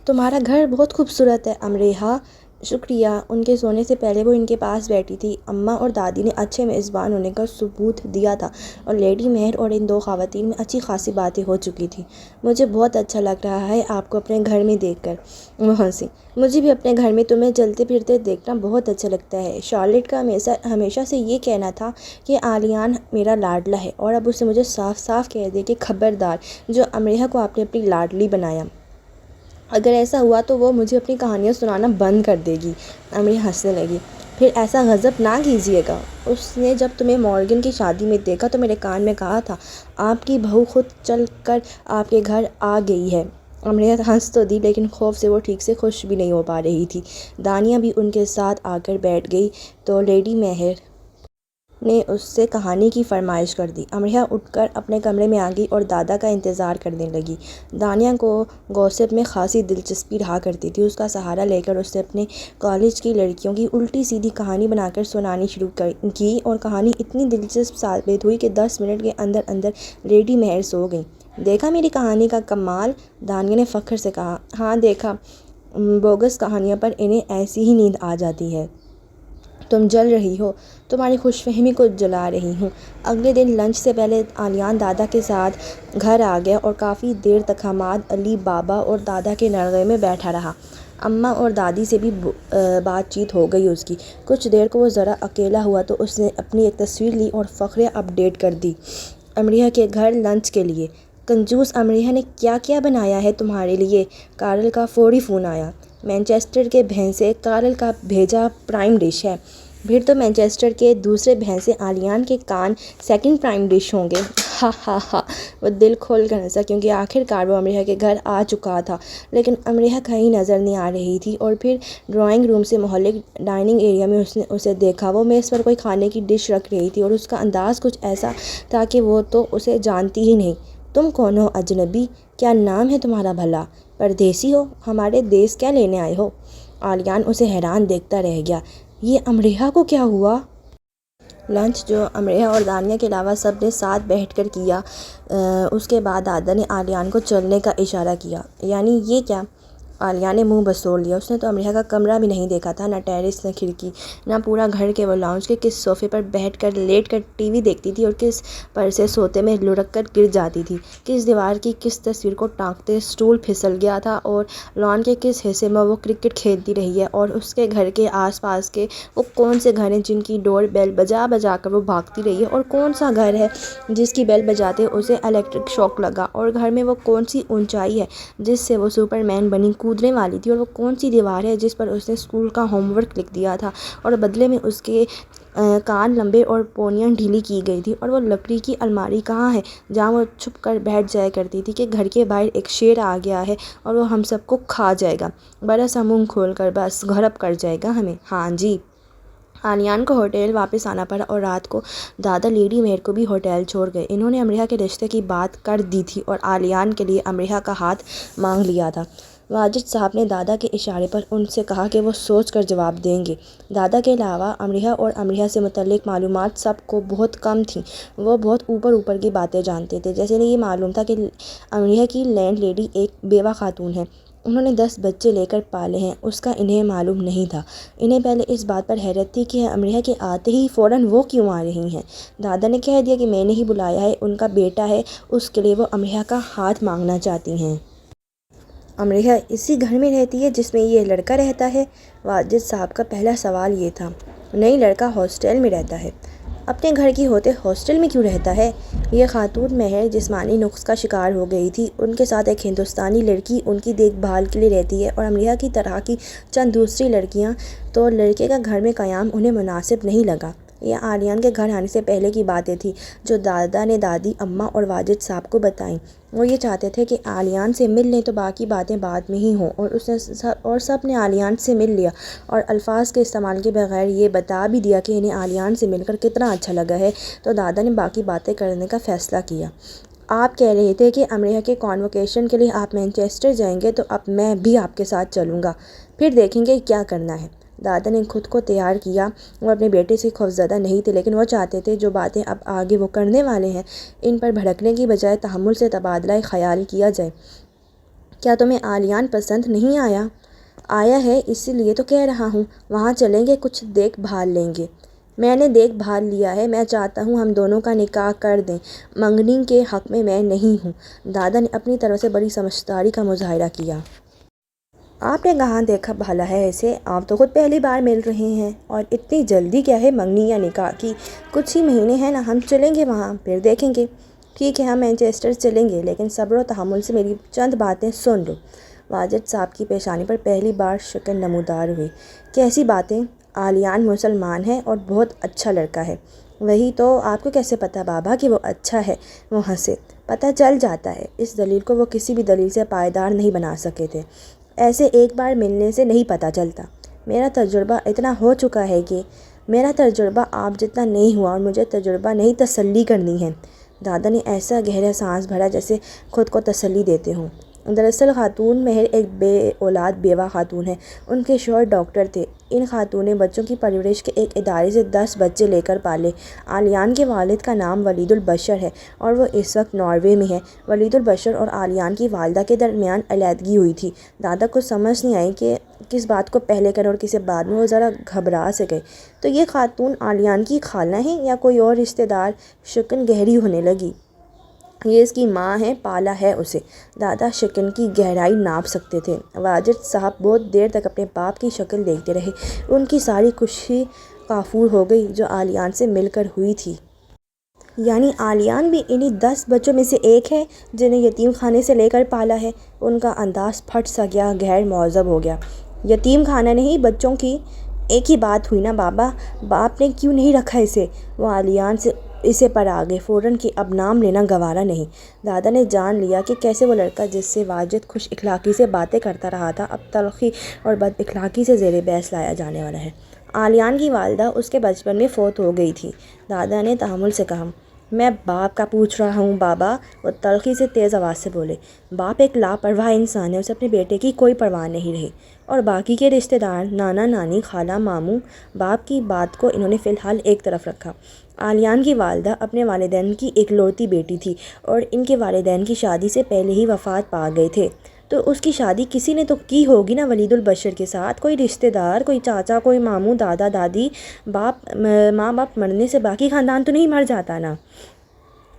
تمہارا گھر بہت خوبصورت ہے امریحہ۔ شکریہ۔ ان کے سونے سے پہلے وہ ان کے پاس بیٹھی تھی۔ اماں اور دادی نے اچھے میزبان ہونے کا ثبوت دیا تھا اور لیڈی مہر اور ان دو خواتین میں اچھی خاصی باتیں ہو چکی تھیں۔ مجھے بہت اچھا لگ رہا ہے آپ کو اپنے گھر میں دیکھ کر۔ وہ ہنسی۔ مجھے بھی اپنے گھر میں تمہیں چلتے پھرتے دیکھنا بہت اچھا لگتا ہے۔ شارلٹ کا ہمیشہ سے یہ کہنا تھا کہ آلیان میرا لاڈلا ہے، اور اب اسے مجھے صاف صاف کہہ دے کہ خبردار جو امریحہ کو آپ نے اپنی لاڈلی بنایا۔ اگر ایسا ہوا تو وہ مجھے اپنی کہانیاں سنانا بند کر دے گی۔ امریحہ ہنسنے لگی۔ پھر ایسا غضب نہ کیجیے گا۔ اس نے جب تمہیں مورگن کی شادی میں دیکھا تو میرے کان میں کہا تھا آپ کی بہو خود چل کر آپ کے گھر آ گئی ہے۔ امریحہ ہنس تو دی لیکن خوف سے وہ ٹھیک سے خوش بھی نہیں ہو پا رہی تھی۔ دانیہ بھی ان کے ساتھ آ کر بیٹھ گئی تو لیڈی مہر نے اس سے کہانی کی فرمائش کر دی۔ امریحہ اٹھ کر اپنے کمرے میں آ گئی اور دادا کا انتظار کرنے لگی۔ دانیہ کو گوسپ میں خاصی دلچسپی رہا کرتی تھی۔ اس کا سہارا لے کر اس نے اپنے کالج کی لڑکیوں کی الٹی سیدھی کہانی بنا کر سنانی شروع کی اور کہانی اتنی دلچسپ ثابت ہوئی کہ 10 منٹ کے اندر اندر لیڈی مہر سو گئیں۔ دیکھا میری کہانی کا کمال؟ دانیہ نے فخر سے کہا۔ ہاں دیکھا، بوگس کہانیوں پر انہیں ایسی ہی نیند آ جاتی ہے۔ تم جل رہی ہو، تمہاری خوش فہمی کو جلا رہی ہوں۔ اگلے دن لنچ سے پہلے آلیان دادا کے ساتھ گھر آ گیا اور کافی دیر تک حماد، علی بابا اور دادا کے نرغے میں بیٹھا رہا۔ اماں اور دادی سے بھی بات چیت ہو گئی اس کی۔ کچھ دیر کو وہ ذرا اکیلا ہوا تو اس نے اپنی ایک تصویر لی اور فقرے اپ ڈیٹ کر دی۔ امریحہ کے گھر لنچ کے لیے۔ کنجوس امریحہ نے کیا کیا بنایا ہے تمہارے لیے؟ کارل کا فوری فون آیا۔ مانچسٹر کے بھینسے کارل کا بھیجا پرائم ڈش ہے۔ پھر تو مانچسٹر کے دوسرے بھینسے آلیان کے کان سیکنڈ پرائم ڈش ہوں گے۔ ہا ہا ہا۔ وہ دل کھول کر ہنسا کیونکہ آخر کار وہ امریحہ کے گھر آ چکا تھا، لیکن امریحہ کہیں نظر نہیں آ رہی تھی۔ اور پھر ڈرائنگ روم سے متعلق ڈائننگ ایریا میں اس نے اسے دیکھا۔ وہ میز پر کوئی کھانے کی ڈش رکھ رہی تھی اور اس کا انداز کچھ ایسا تھا کہ وہ تو اسے جانتی ہی نہیں۔ تم کون ہو اجنبی؟ کیا نام ہے تمہارا بھلا؟ پردیسی ہو؟ ہمارے دیس کیا لینے آئے ہو؟ آلیان اسے حیران دیکھتا رہ گیا۔ یہ امریحہ کو کیا ہوا؟ لنچ جو امریحہ اور دانیہ کے علاوہ سب نے ساتھ بیٹھ کر کیا، اس کے بعد دادا نے آلیان کو چلنے کا اشارہ کیا۔ یعنی یہ کیا؟ آلیان نے منہ بسوڑ لیا۔ اس نے تو امریحہ کا کمرہ بھی نہیں دیکھا تھا، نہ ٹیرس، نہ کھڑکی، نہ پورا گھر کہ وہ لاؤنج کے کس صوفے پر بیٹھ کر لیٹ کر ٹی وی دیکھتی تھی اور کس پر سے سوتے میں لڑک کر گر جاتی تھی، کس دیوار کی کس تصویر کو ٹانکتے اسٹول پھسل گیا تھا اور لان کے کس حصے میں وہ کرکٹ کھیلتی رہی ہے، اور اس کے گھر کے آس پاس کے وہ کون سے گھر ہیں جن کی ڈور بیل بجا بجا کر وہ بھاگتی رہی ہے، اور کون سا گھر ہے جس کی بیل بجاتے اسے الیکٹرک شاک لگا، اور گھر میں وہ کون سی اونچائی ہے جس سے وہ سپر مین بنی کودنے والی تھی، اور وہ کون سی دیوار ہے جس پر اس نے اسکول کا ہوم ورک لکھ دیا تھا اور بدلے میں اس کے کان لمبے اور پونیاں ڈھیلی کی گئی تھی، اور وہ لکڑی کی الماری کہاں ہے جہاں وہ چھپ کر بیٹھ جایا کرتی تھی کہ گھر کے باہر ایک شیر آ گیا ہے اور وہ ہم سب کو کھا جائے گا، بڑا سا منہ کھول کر بس گھرپ کر جائے گا ہمیں۔ ہاں جی۔ آلیان کو ہوٹل واپس آنا پڑا اور رات کو دادا لیڈی مہر کو بھی ہوٹل چھوڑ گئے۔ انہوں نے امریحہ کے رشتے کی بات کر دی تھی اور آلیان کے لیے امریحہ کا ہاتھ مانگ لیا تھا۔ واجد صاحب نے دادا کے اشارے پر ان سے کہا کہ وہ سوچ کر جواب دیں گے۔ دادا کے علاوہ امریحہ اور امریحہ سے متعلق معلومات سب کو بہت کم تھیں۔ وہ بہت اوپر اوپر کی باتیں جانتے تھے، جیسے انہیں یہ معلوم تھا کہ امریحہ کی لینڈ لیڈی ایک بیوہ خاتون ہے، انہوں نے 10 بچے لے کر پالے ہیں، اس کا انہیں معلوم نہیں تھا۔ انہیں پہلے اس بات پر حیرت تھی کہ امریحہ کے آتے ہی فوراً وہ کیوں آ رہی ہیں۔ دادا نے کہہ دیا کہ میں نے ہی بلایا ہے، ان کا بیٹا ہے، اس کے لیے وہ امریحہ کا ہاتھ مانگنا چاہتی ہیں۔ امریحہ اسی گھر میں رہتی ہے جس میں یہ لڑکا رہتا ہے؟ واجد صاحب کا پہلا سوال یہ تھا۔ نہیں، لڑکا ہاسٹل میں رہتا ہے۔ اپنے گھر کی ہوتے ہاسٹل میں کیوں رہتا ہے؟ یہ خاتون محض جسمانی نقص کا شکار ہو گئی تھی، ان کے ساتھ ایک ہندوستانی لڑکی ان کی دیکھ بھال کے لیے رہتی ہے، اور امریحہ کی طرح کی چند دوسری لڑکیاں، تو لڑکے کا گھر میں قیام انہیں مناسب نہیں لگا۔ یہ آلیان کے گھر آنے سے پہلے کی باتیں تھیں جو دادا نے دادی، اماں اور واجد صاحب کو بتائیں۔ وہ یہ چاہتے تھے کہ آلیان سے مل لیں تو باقی باتیں بعد میں ہی ہوں، اور سب نے آلیان سے مل لیا اور الفاظ کے استعمال کے بغیر یہ بتا بھی دیا کہ انہیں آلیان سے مل کر کتنا اچھا لگا ہے، تو دادا نے باقی باتیں کرنے کا فیصلہ کیا۔ آپ کہہ رہے تھے کہ امریحہ کے کانوکیشن کے لیے آپ مانچسٹر جائیں گے، تو اب میں بھی آپ کے ساتھ چلوں گا، پھر دیکھیں گے کیا کرنا ہے۔ دادا نے خود کو تیار کیا۔ وہ اپنے بیٹے سے خوفزدہ نہیں تھے، لیکن وہ چاہتے تھے جو باتیں اب آگے وہ کرنے والے ہیں ان پر بھڑکنے کی بجائے تحمل سے تبادلہ خیال کیا جائے۔ کیا تمہیں آلیان پسند نہیں آیا؟ آیا ہے، اسی لیے تو کہہ رہا ہوں، وہاں چلیں گے، کچھ دیکھ بھال لیں گے۔ میں نے دیکھ بھال لیا ہے، میں چاہتا ہوں ہم دونوں کا نکاح کر دیں، منگنی کے حق میں میں نہیں ہوں۔ دادا نے اپنی طرف سے بڑی سمجھداری کا مظاہرہ کیا۔ آپ نے کہاں دیکھا بھالا ہے اسے؟ آپ تو خود پہلی بار مل رہے ہیں، اور اتنی جلدی کیا ہے منگنی یا نکاح کی؟ کچھ ہی مہینے ہیں نا، ہم چلیں گے وہاں، پھر دیکھیں گے۔ ٹھیک ہے، ہم مانچسٹر چلیں گے، لیکن صبر و تحمل سے میری چند باتیں سن لو۔ واجد صاحب کی پیشانی پر پہلی بار شکن نمودار ہوئی۔ کیسی باتیں؟ آلیان مسلمان ہے اور بہت اچھا لڑکا ہے۔ وہی تو، آپ کو کیسے پتہ بابا کہ وہ اچھا ہے؟ وہ ہنسے۔ پتہ چل جاتا ہے، اس دلیل کو وہ کسی بھی دلیل سے پائیدار نہیں بنا سکے تھے، ایسے ایک بار ملنے سے نہیں پتہ چلتا۔ میرا تجربہ اتنا ہو چکا ہے کہ میرا تجربہ آپ جتنا نہیں ہوا، اور مجھے تجربہ نہیں تسلی کرنی ہے۔ دادا نے ایسا گہرا سانس بھرا جیسے خود کو تسلی دیتے ہوں۔ دراصل خاتون مہر ایک بے اولاد بیوہ خاتون ہے۔ ان کے شوہر ڈاکٹر تھے۔ ان خاتون نے بچوں کی پرورش کے ایک ادارے سے 10 بچے لے کر پالے۔ آلیان کے والد کا نام ولید البشر ہے، اور وہ اس وقت ناروے میں ہے۔ ولید البشر اور آلیان کی والدہ کے درمیان علیحدگی ہوئی تھی۔ دادا کو سمجھ نہیں آئی کہ کس بات کو پہلے کریں اور کسے بعد میں۔ وہ ذرا گھبرا سے گئے، تو یہ خاتون آلیان کی خالہ ہیں یا کوئی اور رشتہ دار؟ شکن گہری ہونے لگی۔ یہ اس کی ماں ہے، پالا ہے اسے۔ دادا شکن کی گہرائی ناپ سکتے تھے۔ واجد صاحب بہت دیر تک اپنے باپ کی شکل دیکھتے رہے۔ ان کی ساری خوشی کافور ہو گئی جو آلیان سے مل کر ہوئی تھی۔ یعنی آلیان بھی انہی 10 بچوں میں سے ایک ہے جنہیں یتیم خانے سے لے کر پالا ہے؟ ان کا انداز پھٹ سا گیا، غیر مہذب ہو گیا۔ یتیم خانہ نہیں، بچوں کی ایک ہی بات ہوئی نا بابا، باپ نے کیوں نہیں رکھا اسے؟ وہ آلیان سے اسے پر آ گئے فوراً کہ اب نام لینا گوارا نہیں۔ دادا نے جان لیا کہ کیسے وہ لڑکا جس سے واجد خوش اخلاقی سے باتیں کرتا رہا تھا، اب تلخی اور بد اخلاقی سے زیر بحث لایا جانے والا ہے۔ آلیان کی والدہ اس کے بچپن میں فوت ہو گئی تھی۔ دادا نے تحمل سے کہا۔ میں باپ کا پوچھ رہا ہوں بابا، وہ تلخی سے تیز آواز سے بولے۔ باپ ایک لاپرواہ انسان ہے، اسے اپنے بیٹے کی کوئی پرواہ نہیں رہی۔ اور باقی کے رشتہ دار، نانا نانی، خالہ ماموں، باپ کی بات کو انہوں نے فی الحال ایک طرف رکھا۔ آلیان کی والدہ اپنے والدین کی اکلوتی بیٹی تھی، اور ان کے والدین کی شادی سے پہلے ہی وفات پا گئے تھے، تو اس کی شادی کسی نے تو کی ہوگی نا ولید البشر کے ساتھ، کوئی رشتہ دار، کوئی چاچا، کوئی ماموں، دادا دادی۔ ماں باپ مرنے سے باقی خاندان تو نہیں مر جاتا نا؟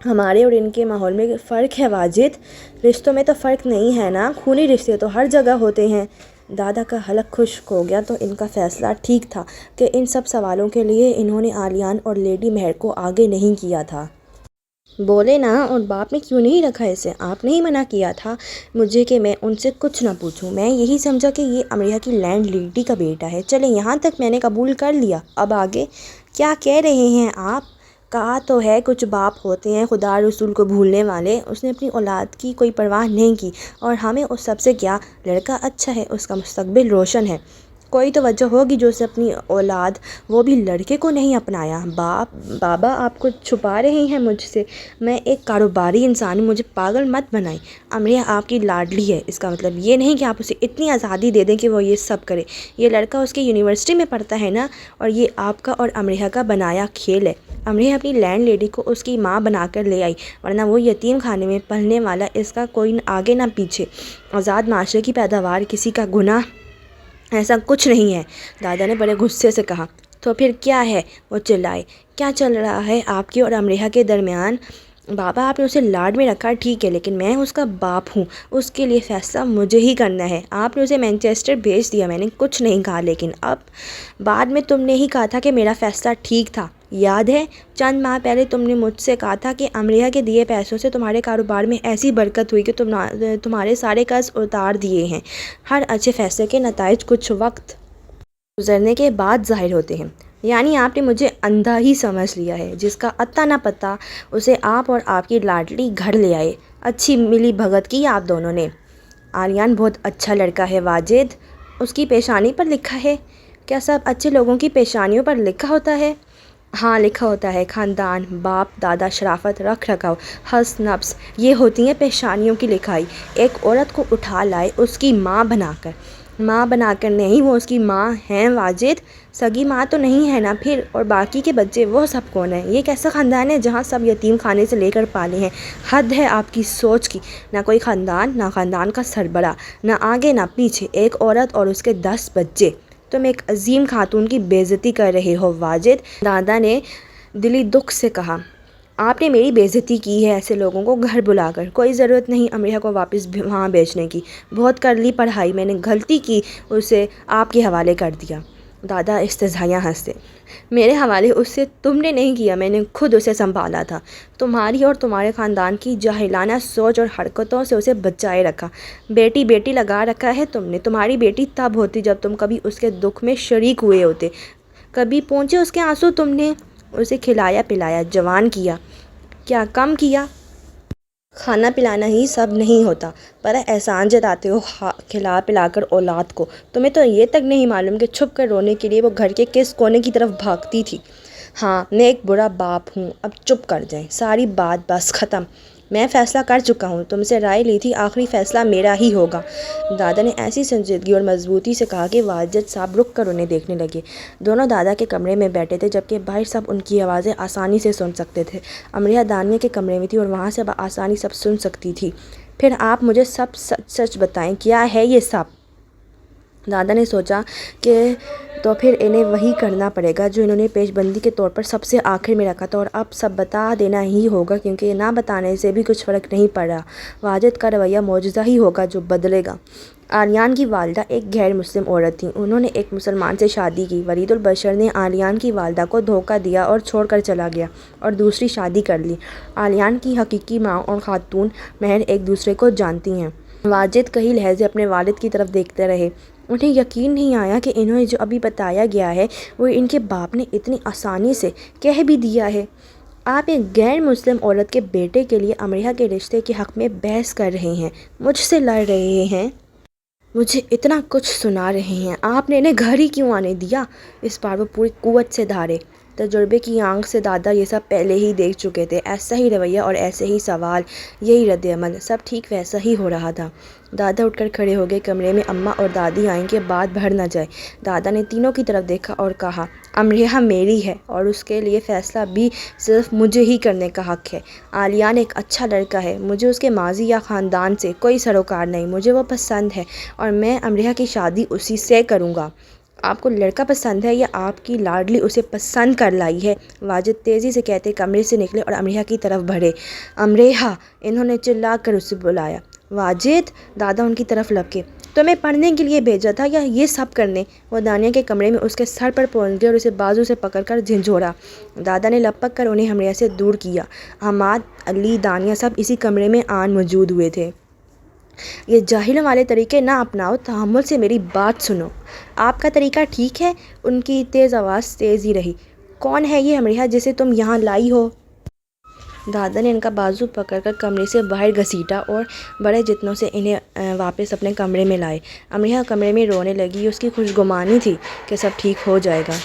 ہمارے اور ان کے ماحول میں فرق ہے واجد، رشتوں میں تو فرق نہیں ہے نا، خونی رشتے تو ہر جگہ ہوتے ہیں۔ دادا کا حلق خشک ہو گیا، تو ان کا فیصلہ ٹھیک تھا کہ ان سب سوالوں کے لیے انہوں نے آلیان اور لیڈی مہر کو آگے نہیں کیا تھا۔ بولے نا، اور باپ نے کیوں نہیں رکھا اسے؟ آپ نے ہی منع کیا تھا مجھے کہ میں ان سے کچھ نہ پوچھوں، میں یہی سمجھا کہ یہ امریہ کی لینڈ لیڈی کا بیٹا ہے۔ چلیں، یہاں تک میں نے قبول کر لیا، اب آگے کیا کہہ رہے ہیں آپ؟ کہا تو ہے، کچھ باپ ہوتے ہیں خدا رسول کو بھولنے والے۔ اس نے اپنی اولاد کی کوئی پرواہ نہیں کی، اور ہمیں اس سب سے کیا؟ لڑکا اچھا ہے، اس کا مستقبل روشن ہے، کوئی تو وجہ ہوگی جو اسے اپنی اولاد، وہ بھی لڑکے کو نہیں اپنایا۔ بابا آپ کچھ چھپا رہے ہیں مجھ سے، میں ایک کاروباری انسان ہوں، مجھے پاگل مت بنائیں۔ امریہ آپ کی لاڈلی ہے، اس کا مطلب یہ نہیں کہ آپ اسے اتنی آزادی دے دیں کہ وہ یہ سب کرے۔ یہ لڑکا اس کی یونیورسٹی میں پڑھتا ہے نا، اور یہ آپ کا اور امریہ کا بنایا کھیل ہے۔ امریہ اپنی لینڈ لیڈی کو اس کی ماں بنا کر لے آئی، ورنہ وہ یتیم خانے میں پلنے والا، اس کا کوئی آگے نہ پیچھے۔ آزاد معاشرے کی پیداوار، کسی کا گناہ ایسا کچھ نہیں ہے، دادا نے بڑے غصے سے کہا۔ تو پھر کیا ہے؟ وہ چلائے۔ کیا چل رہا ہے آپ کی اور امریہ کے درمیان؟ بابا آپ نے اسے لاڈ میں رکھا ٹھیک ہے، لیکن میں اس کا باپ ہوں، اس کے لیے فیصلہ مجھے ہی کرنا ہے۔ آپ نے اسے مانچسٹر بھیج دیا، میں نے کچھ نہیں کہا، لیکن اب بعد میں تم نے ہی کہا تھا کہ میرا فیصلہ ٹھیک تھا، یاد ہے؟ چند ماہ پہلے تم نے مجھ سے کہا تھا کہ امریہ کے دیے پیسوں سے تمہارے کاروبار میں ایسی برکت ہوئی کہ تمہارے سارے قرض اتار دیے ہیں۔ ہر اچھے فیصلے کے نتائج کچھ وقت گزرنے کے بعد ظاہر ہوتے ہیں۔ یعنی آپ نے مجھے اندھا ہی سمجھ لیا ہے، جس کا اتا نہ پتہ، اسے آپ اور آپ کی لاڈلی گھر لے آئے۔ اچھی ملی بھگت کی آپ دونوں نے۔ آلیان بہت اچھا لڑکا ہے واجد، اس کی پیشانی پر لکھا ہے۔ کیا سب اچھے لوگوں کی پیشانیوں پر لکھا ہوتا ہے؟ ہاں لکھا ہوتا ہے، خاندان، باپ دادا، شرافت، رکھ رکھاؤ، حسن نفس، یہ ہوتی ہیں پیشانیوں کی لکھائی۔ ایک عورت کو اٹھا لائے اس کی ماں بنا کر، ماں بنا کر نہیں، وہ اس کی ماں ہیں واجد، سگی ماں تو نہیں ہے نا پھر، اور باقی کے بچے وہ سب کون ہیں؟ یہ کیسا خاندان ہے جہاں سب یتیم خانے سے لے کر پالے ہیں؟ حد ہے آپ کی سوچ کی، نہ کوئی خاندان، نہ خاندان کا سربراہ، نہ آگے نہ پیچھے، ایک عورت اور اس کے 10 بچے، تم ایک عظیم خاتون کی بے عزتی کر رہے ہو واجد، دادا نے دلی دکھ سے کہا۔ آپ نے میری بے عزتی کی ہے ایسے لوگوں کو گھر بلا کر، کوئی ضرورت نہیں امریہ کو واپس وہاں بھیجنے کی، بہت کر لی پڑھائی، میں نے غلطی کی اسے آپ کے حوالے کر دیا۔ دادا استہزائیاں ہنسے۔ میرے حوالے اس سے تم نے نہیں کیا، میں نے خود اسے سنبھالا تھا، تمہاری اور تمہارے خاندان کی جاہلانہ سوچ اور حرکتوں سے اسے بچائے رکھا، بیٹی بیٹی لگا رکھا ہے تم نے، تمہاری بیٹی تب ہوتی جب تم کبھی اس کے دکھ میں شریک ہوئے ہوتے، کبھی پہنچے اس کے آنسو، تم نے اسے کھلایا پلایا، جوان کیا، کیا کم کیا؟ کھانا پلانا ہی سب نہیں ہوتا، پر احسان جتاتے ہو کھلا پلا کر اولاد کو، تمہیں تو یہ تک نہیں معلوم کہ چھپ کر رونے کے لیے وہ گھر کے کس کونے کی طرف بھاگتی تھی۔ ہاں میں ایک برا باپ ہوں، اب چپ کر جائیں، ساری بات بس ختم، میں فیصلہ کر چکا ہوں، تم سے رائے لی تھی، آخری فیصلہ میرا ہی ہوگا۔ دادا نے ایسی سنجیدگی اور مضبوطی سے کہا کہ واجد صاحب رک کر انہیں دیکھنے لگے۔ دونوں دادا کے کمرے میں بیٹھے تھے، جبکہ باہر سب ان کی آوازیں آسانی سے سن سکتے تھے۔ امریہ دانیہ کے کمرے میں تھی اور وہاں سے بآسانی سب سن سکتی تھی۔ پھر آپ مجھے سب سچ سچ بتائیں، کیا ہے یہ سب؟ دادا نے سوچا کہ تو پھر انہیں وہی کرنا پڑے گا جو انہوں نے پیش بندی کے طور پر سب سے آخر میں رکھا تھا، اور اب سب بتا دینا ہی ہوگا کیونکہ نہ بتانے سے بھی کچھ فرق نہیں پڑ رہا، واجد کا رویہ معجزہ ہی ہوگا جو بدلے گا۔ عالیان کی والدہ ایک غیر مسلم عورت تھیں، انہوں نے ایک مسلمان سے شادی کی، ولید البشر نے عالیان کی والدہ کو دھوکہ دیا اور چھوڑ کر چلا گیا اور دوسری شادی کر لی۔ عالیان کی حقیقی ماں اور خاتون مہر ایک دوسرے کو جانتی ہیں۔ واجد کئی لہجے اپنے والد کی طرف دیکھتے رہے، انہیں یقین نہیں آیا کہ انہیں جو ابھی بتایا گیا ہے وہ ان کے باپ نے اتنی آسانی سے کہہ بھی دیا ہے۔ آپ ایک غیر مسلم عورت کے بیٹے کے لیے امریہ کے رشتے کے حق میں بحث کر رہے ہیں، مجھ سے لڑ رہے ہیں، مجھے اتنا کچھ سنا رہے ہیں، آپ نے انہیں گھر ہی کیوں آنے دیا؟ اس بار وہ پوری قوت سے دھاڑے۔ تجربے کی آنکھ سے دادا یہ سب پہلے ہی دیکھ چکے تھے، ایسا ہی رویہ اور ایسے ہی سوال، یہی رد عمل، سب ٹھیک ویسا ہی ہو رہا تھا۔ دادا اٹھ کر کھڑے ہو گئے، کمرے میں اماں اور دادی آئیں کہ بات بڑھ نہ جائے۔ دادا نے تینوں کی طرف دیکھا اور کہا، امریہ میری ہے اور اس کے لیے فیصلہ بھی صرف مجھے ہی کرنے کا حق ہے۔ عالیان ایک اچھا لڑکا ہے، مجھے اس کے ماضی یا خاندان سے کوئی سروکار نہیں، مجھے وہ پسند ہے اور میں امریہ کی شادی اسی سے کروں گا۔ آپ کو لڑکا پسند ہے یا آپ کی لاڈلی اسے پسند کر لائی ہے؟ واجد تیزی سے کہتے کمرے سے نکلے اور امریہ کی طرف بڑھے۔ امریہ، انہوں نے چلا کر اسے بلایا۔ واجد، دادا ان کی طرف لپکے، تمہیں پڑھنے کے لیے بھیجا تھا یا یہ سب کرنے؟ وہ دانیہ کے کمرے میں اس کے سر پر پہنچ گئے اور اسے بازو سے پکڑ کر جھنجھوڑا۔ دادا نے لپک کر انہیں امریہ سے دور کیا۔ حماد، علی، دانیہ سب اسی کمرے میں آن موجود ہوئے تھے۔ یہ جاہلوں والے طریقے نہ اپناؤ، تحمل سے میری بات سنو۔ آپ کا طریقہ ٹھیک ہے، ان کی تیز آواز تیز ہی رہی۔ کون ہے یہ امریہ جسے تم یہاں لائی ہو؟ دادا نے ان کا بازو پکڑ کر کمرے سے باہر گھسیٹا اور بڑے جتنوں سے انہیں واپس اپنے کمرے میں لائے۔ امریہ کمرے میں رونے لگی، اس کی خوشگمانی تھی کہ سب ٹھیک ہو جائے گا۔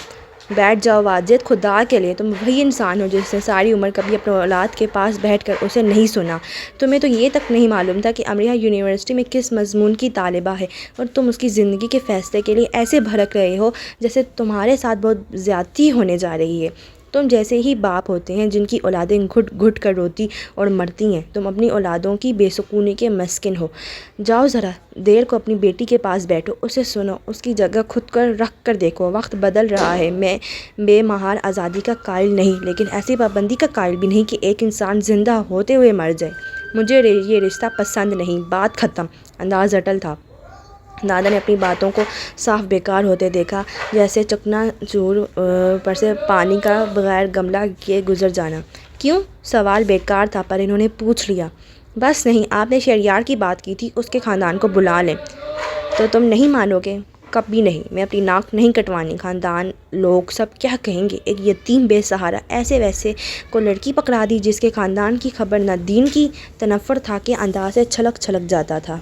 بیٹھ جاؤ واجد، خدا کے لیے، تم وہی انسان ہو جس نے ساری عمر کبھی اپنے اولاد کے پاس بیٹھ کر اسے نہیں سنا۔ تمہیں تو یہ تک نہیں معلوم تھا کہ امریہ یونیورسٹی میں کس مضمون کی طالبہ ہے، اور تم اس کی زندگی کے فیصلے کے لیے ایسے بھڑک رہے ہو جیسے تمہارے ساتھ بہت زیادتی ہونے جا رہی ہے۔ تم جیسے ہی باپ ہوتے ہیں جن کی اولادیں گھٹ گھٹ کر روتی اور مرتی ہیں، تم اپنی اولادوں کی بے سکونی کے مسکن ہو۔ جاؤ ذرا دیر کو اپنی بیٹی کے پاس بیٹھو، اسے سنو، اس کی جگہ خود کو رکھ کر دیکھو۔ وقت بدل رہا ہے، میں بے مہار آزادی کا قائل نہیں، لیکن ایسی پابندی کا قائل بھی نہیں کہ ایک انسان زندہ ہوتے ہوئے مر جائے۔ مجھے یہ رشتہ پسند نہیں، بات ختم۔ انداز اٹل تھا۔ دادا نے اپنی باتوں کو صاف بیکار ہوتے دیکھا، جیسے چکنا چور پر سے پانی کا بغیر گملہ کیے گزر جانا۔ کیوں؟ سوال بیکار تھا پر انہوں نے پوچھ لیا۔ بس نہیں، آپ نے شہریار کی بات کی تھی، اس کے خاندان کو بلا لیں۔ تو تم نہیں مانو گے؟ کبھی نہیں، میں اپنی ناک نہیں کٹوانی، خاندان لوگ سب کیا کہیں گے؟ ایک یتیم بے سہارا ایسے ویسے کو لڑکی پکڑا دی جس کے خاندان کی خبر نہ دین کی، تنفر تھا کہ انداز سے چھلک چھلک جاتا تھا۔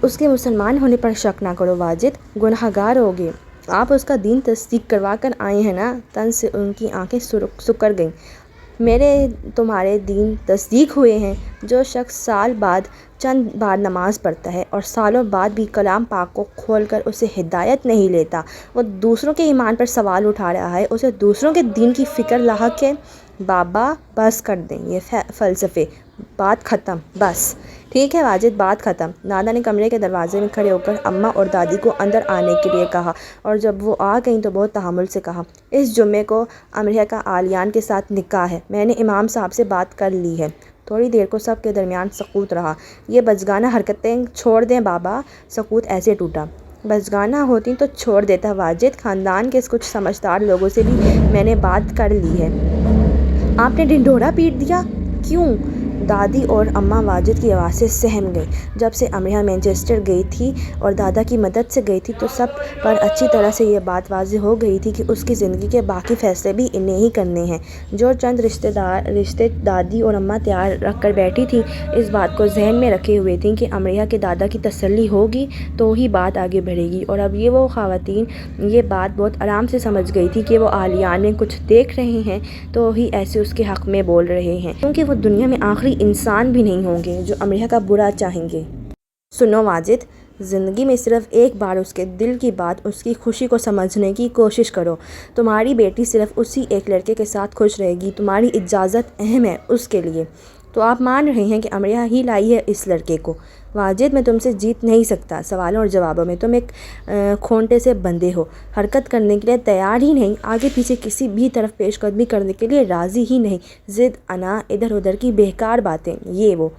اس کے مسلمان ہونے پر شک نہ کرو واجد، گنہگار ہوگے، آپ اس کا دین تصدیق کروا کر آئے ہیں نا؟ تن سے ان کی آنکھیں سکڑ گئیں۔ میرے تمہارے دین تصدیق ہوئے ہیں۔ جو شخص سال بعد چند بار نماز پڑھتا ہے اور سالوں بعد بھی کلام پاک کو کھول کر اسے ہدایت نہیں لیتا، وہ دوسروں کے ایمان پر سوال اٹھا رہا ہے، اسے دوسروں کے دین کی فکر لاحق ہے۔ بابا بس کر دیں یہ فلسفے، بات ختم بس۔ ٹھیک ہے واجد، بات ختم۔ دادا نے کمرے کے دروازے میں کھڑے ہو کر اماں اور دادی کو اندر آنے کے لیے کہا، اور جب وہ آ گئیں تو بہت تحمل سے کہا، اس جمعے کو امریہ کا عالیان کے ساتھ نکاح ہے، میں نے امام صاحب سے بات کر لی ہے۔ تھوڑی دیر کو سب کے درمیان سکوت رہا۔ یہ بچگانہ حرکتیں چھوڑ دیں بابا۔ سکوت ایسے ٹوٹا۔ بچگانہ ہوتی تو چھوڑ دیتا واجد، خاندان کے کچھ سمجھدار لوگوں سے بھی میں نے بات کر لی ہے۔ آپ نے ڈھنڈورا پیٹ دیا؟ کیوں؟ دادی اور اماں واجد کی آواز سے سہم گئیں۔ جب سے امریہ مانچسٹر گئی تھی اور دادا کی مدد سے گئی تھی تو سب پر اچھی طرح سے یہ بات واضح ہو گئی تھی کہ اس کی زندگی کے باقی فیصلے بھی انہیں ہی کرنے ہیں۔ جو چند رشتے دادی اور اماں تیار رکھ کر بیٹھی تھیں، اس بات کو ذہن میں رکھے ہوئے تھیں کہ امریہ کے دادا کی تسلی ہوگی تو ہی بات آگے بڑھے گی، اور اب وہ خواتین یہ بات بہت آرام سے سمجھ گئی تھی کہ وہ عالیان میں کچھ دیکھ رہے ہیں تو ہی ایسے اس کے حق میں بول رہے ہیں، کیونکہ وہ دنیا میں آخری انسان بھی نہیں ہوں گے جو امریہ کا برا چاہیں گے۔ سنو واجد، زندگی میں صرف ایک بار اس کے دل کی بات، اس کی خوشی کو سمجھنے کی کوشش کرو۔ تمہاری بیٹی صرف اسی ایک لڑکے کے ساتھ خوش رہے گی، تمہاری اجازت اہم ہے اس کے لیے۔ تو آپ مان رہے ہیں کہ امریہ ہی لائی ہے اس لڑکے کو؟ واجد، میں تم سے جیت نہیں سکتا، سوالوں اور جوابوں میں تم ایک کھونٹے سے بندھے ہو، حرکت کرنے کے لیے تیار ہی نہیں، آگے پیچھے کسی بھی طرف پیش قدمی کرنے کے لیے راضی ہی نہیں، ضد، انا، ادھر ادھر کی بیکار باتیں، یہ وہ۔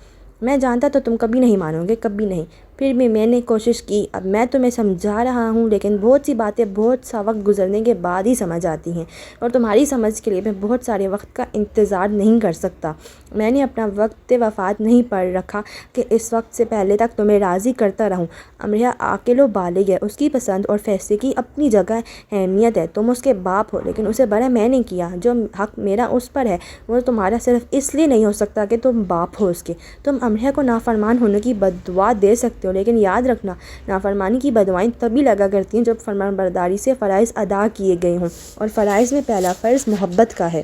میں جانتا تو تم کبھی نہیں مانو گے، کبھی نہیں، پھر بھی میں نے کوشش کی۔ اب میں تمہیں سمجھا رہا ہوں، لیکن بہت سی باتیں بہت سا وقت گزرنے کے بعد ہی سمجھ آتی ہیں، اور تمہاری سمجھ کے لیے میں بہت سارے وقت کا انتظار نہیں کر سکتا۔ میں نے اپنا وقت وفات نہیں پڑھ رکھا کہ اس وقت سے پہلے تک تمہیں راضی کرتا رہوں۔ امریہ عاقل و بالغ ہے، اس کی پسند اور فیصلے کی اپنی جگہ اہمیت ہے، تم اس کے باپ ہو، لیکن اسے بڑا میں نے کیا۔ جو حق میرا اس پر ہے وہ تمہارا صرف اس لیے نہیں ہو سکتا کہ تم باپ ہو اس کے۔ تم امریہ کو نافرمان ہونے کی بددعا دے سکتے ہو، لیکن یاد رکھنا، نافرمانی کی بددعائیں تبھی لگا کرتی ہیں جب فرمانبرداری سے فرائض ادا کیے گئے ہوں، اور فرائض میں پہلا فرض محبت کا ہے۔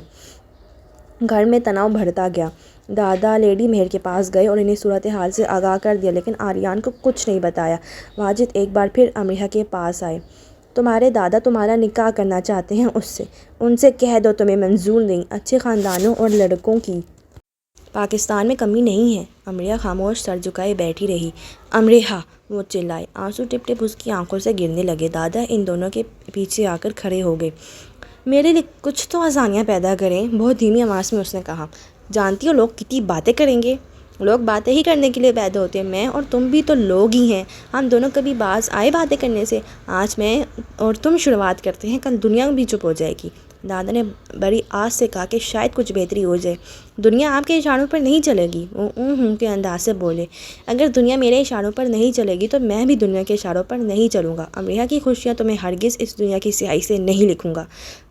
گھر میں تناؤ بڑھتا گیا۔ دادا لیڈی مہر کے پاس گئے اور انہیں صورتحال سے آگاہ کر دیا، لیکن عالیان کو کچھ نہیں بتایا۔ واجد ایک بار پھر امریہ کے پاس آئے۔ تمہارے دادا تمہارا نکاح کرنا چاہتے ہیں اس سے، ان سے کہہ دو تمہیں منظور نہیں۔ اچھے خاندانوں اور لڑکوں کی پاکستان میں کمی نہیں ہے۔ امریہ خاموش سر جھکائے بیٹھی رہی۔ امریہ، وہ چلائے، آنسو ٹپ ٹپ اس کی آنکھوں سے گرنے لگے۔ دادا ان دونوں کے پیچھے آ کر کھڑے ہو گئے۔ میرے لیے کچھ تو آسانیاں پیدا کریں، بہت دھیمی آواز میں اس نے کہا۔ جانتی ہو لوگ کتنی باتیں کریں گے؟ لوگ باتیں ہی کرنے کے لیے پیدا ہوتے ہیں، میں اور تم بھی تو لوگ ہی ہیں، ہم دونوں کبھی باز آئے باتیں کرنے سے؟ آج میں اور تم شروعات کرتے ہیں، کل دنیا بھی چپ ہو جائے گی۔ دادا نے بڑی آس سے کہا کہ شاید کچھ بہتری ہو جائے۔ دنیا آپ کے اشاروں پر نہیں چلے گی، وہ ہوں کے انداز سے بولے۔ اگر دنیا میرے اشاروں پر نہیں چلے گی تو میں بھی دنیا کے اشاروں پر نہیں چلوں گا۔ امریہ کی خوشیاں تو میں ہرگز اس دنیا کی سیاہی سے نہیں لکھوں گا،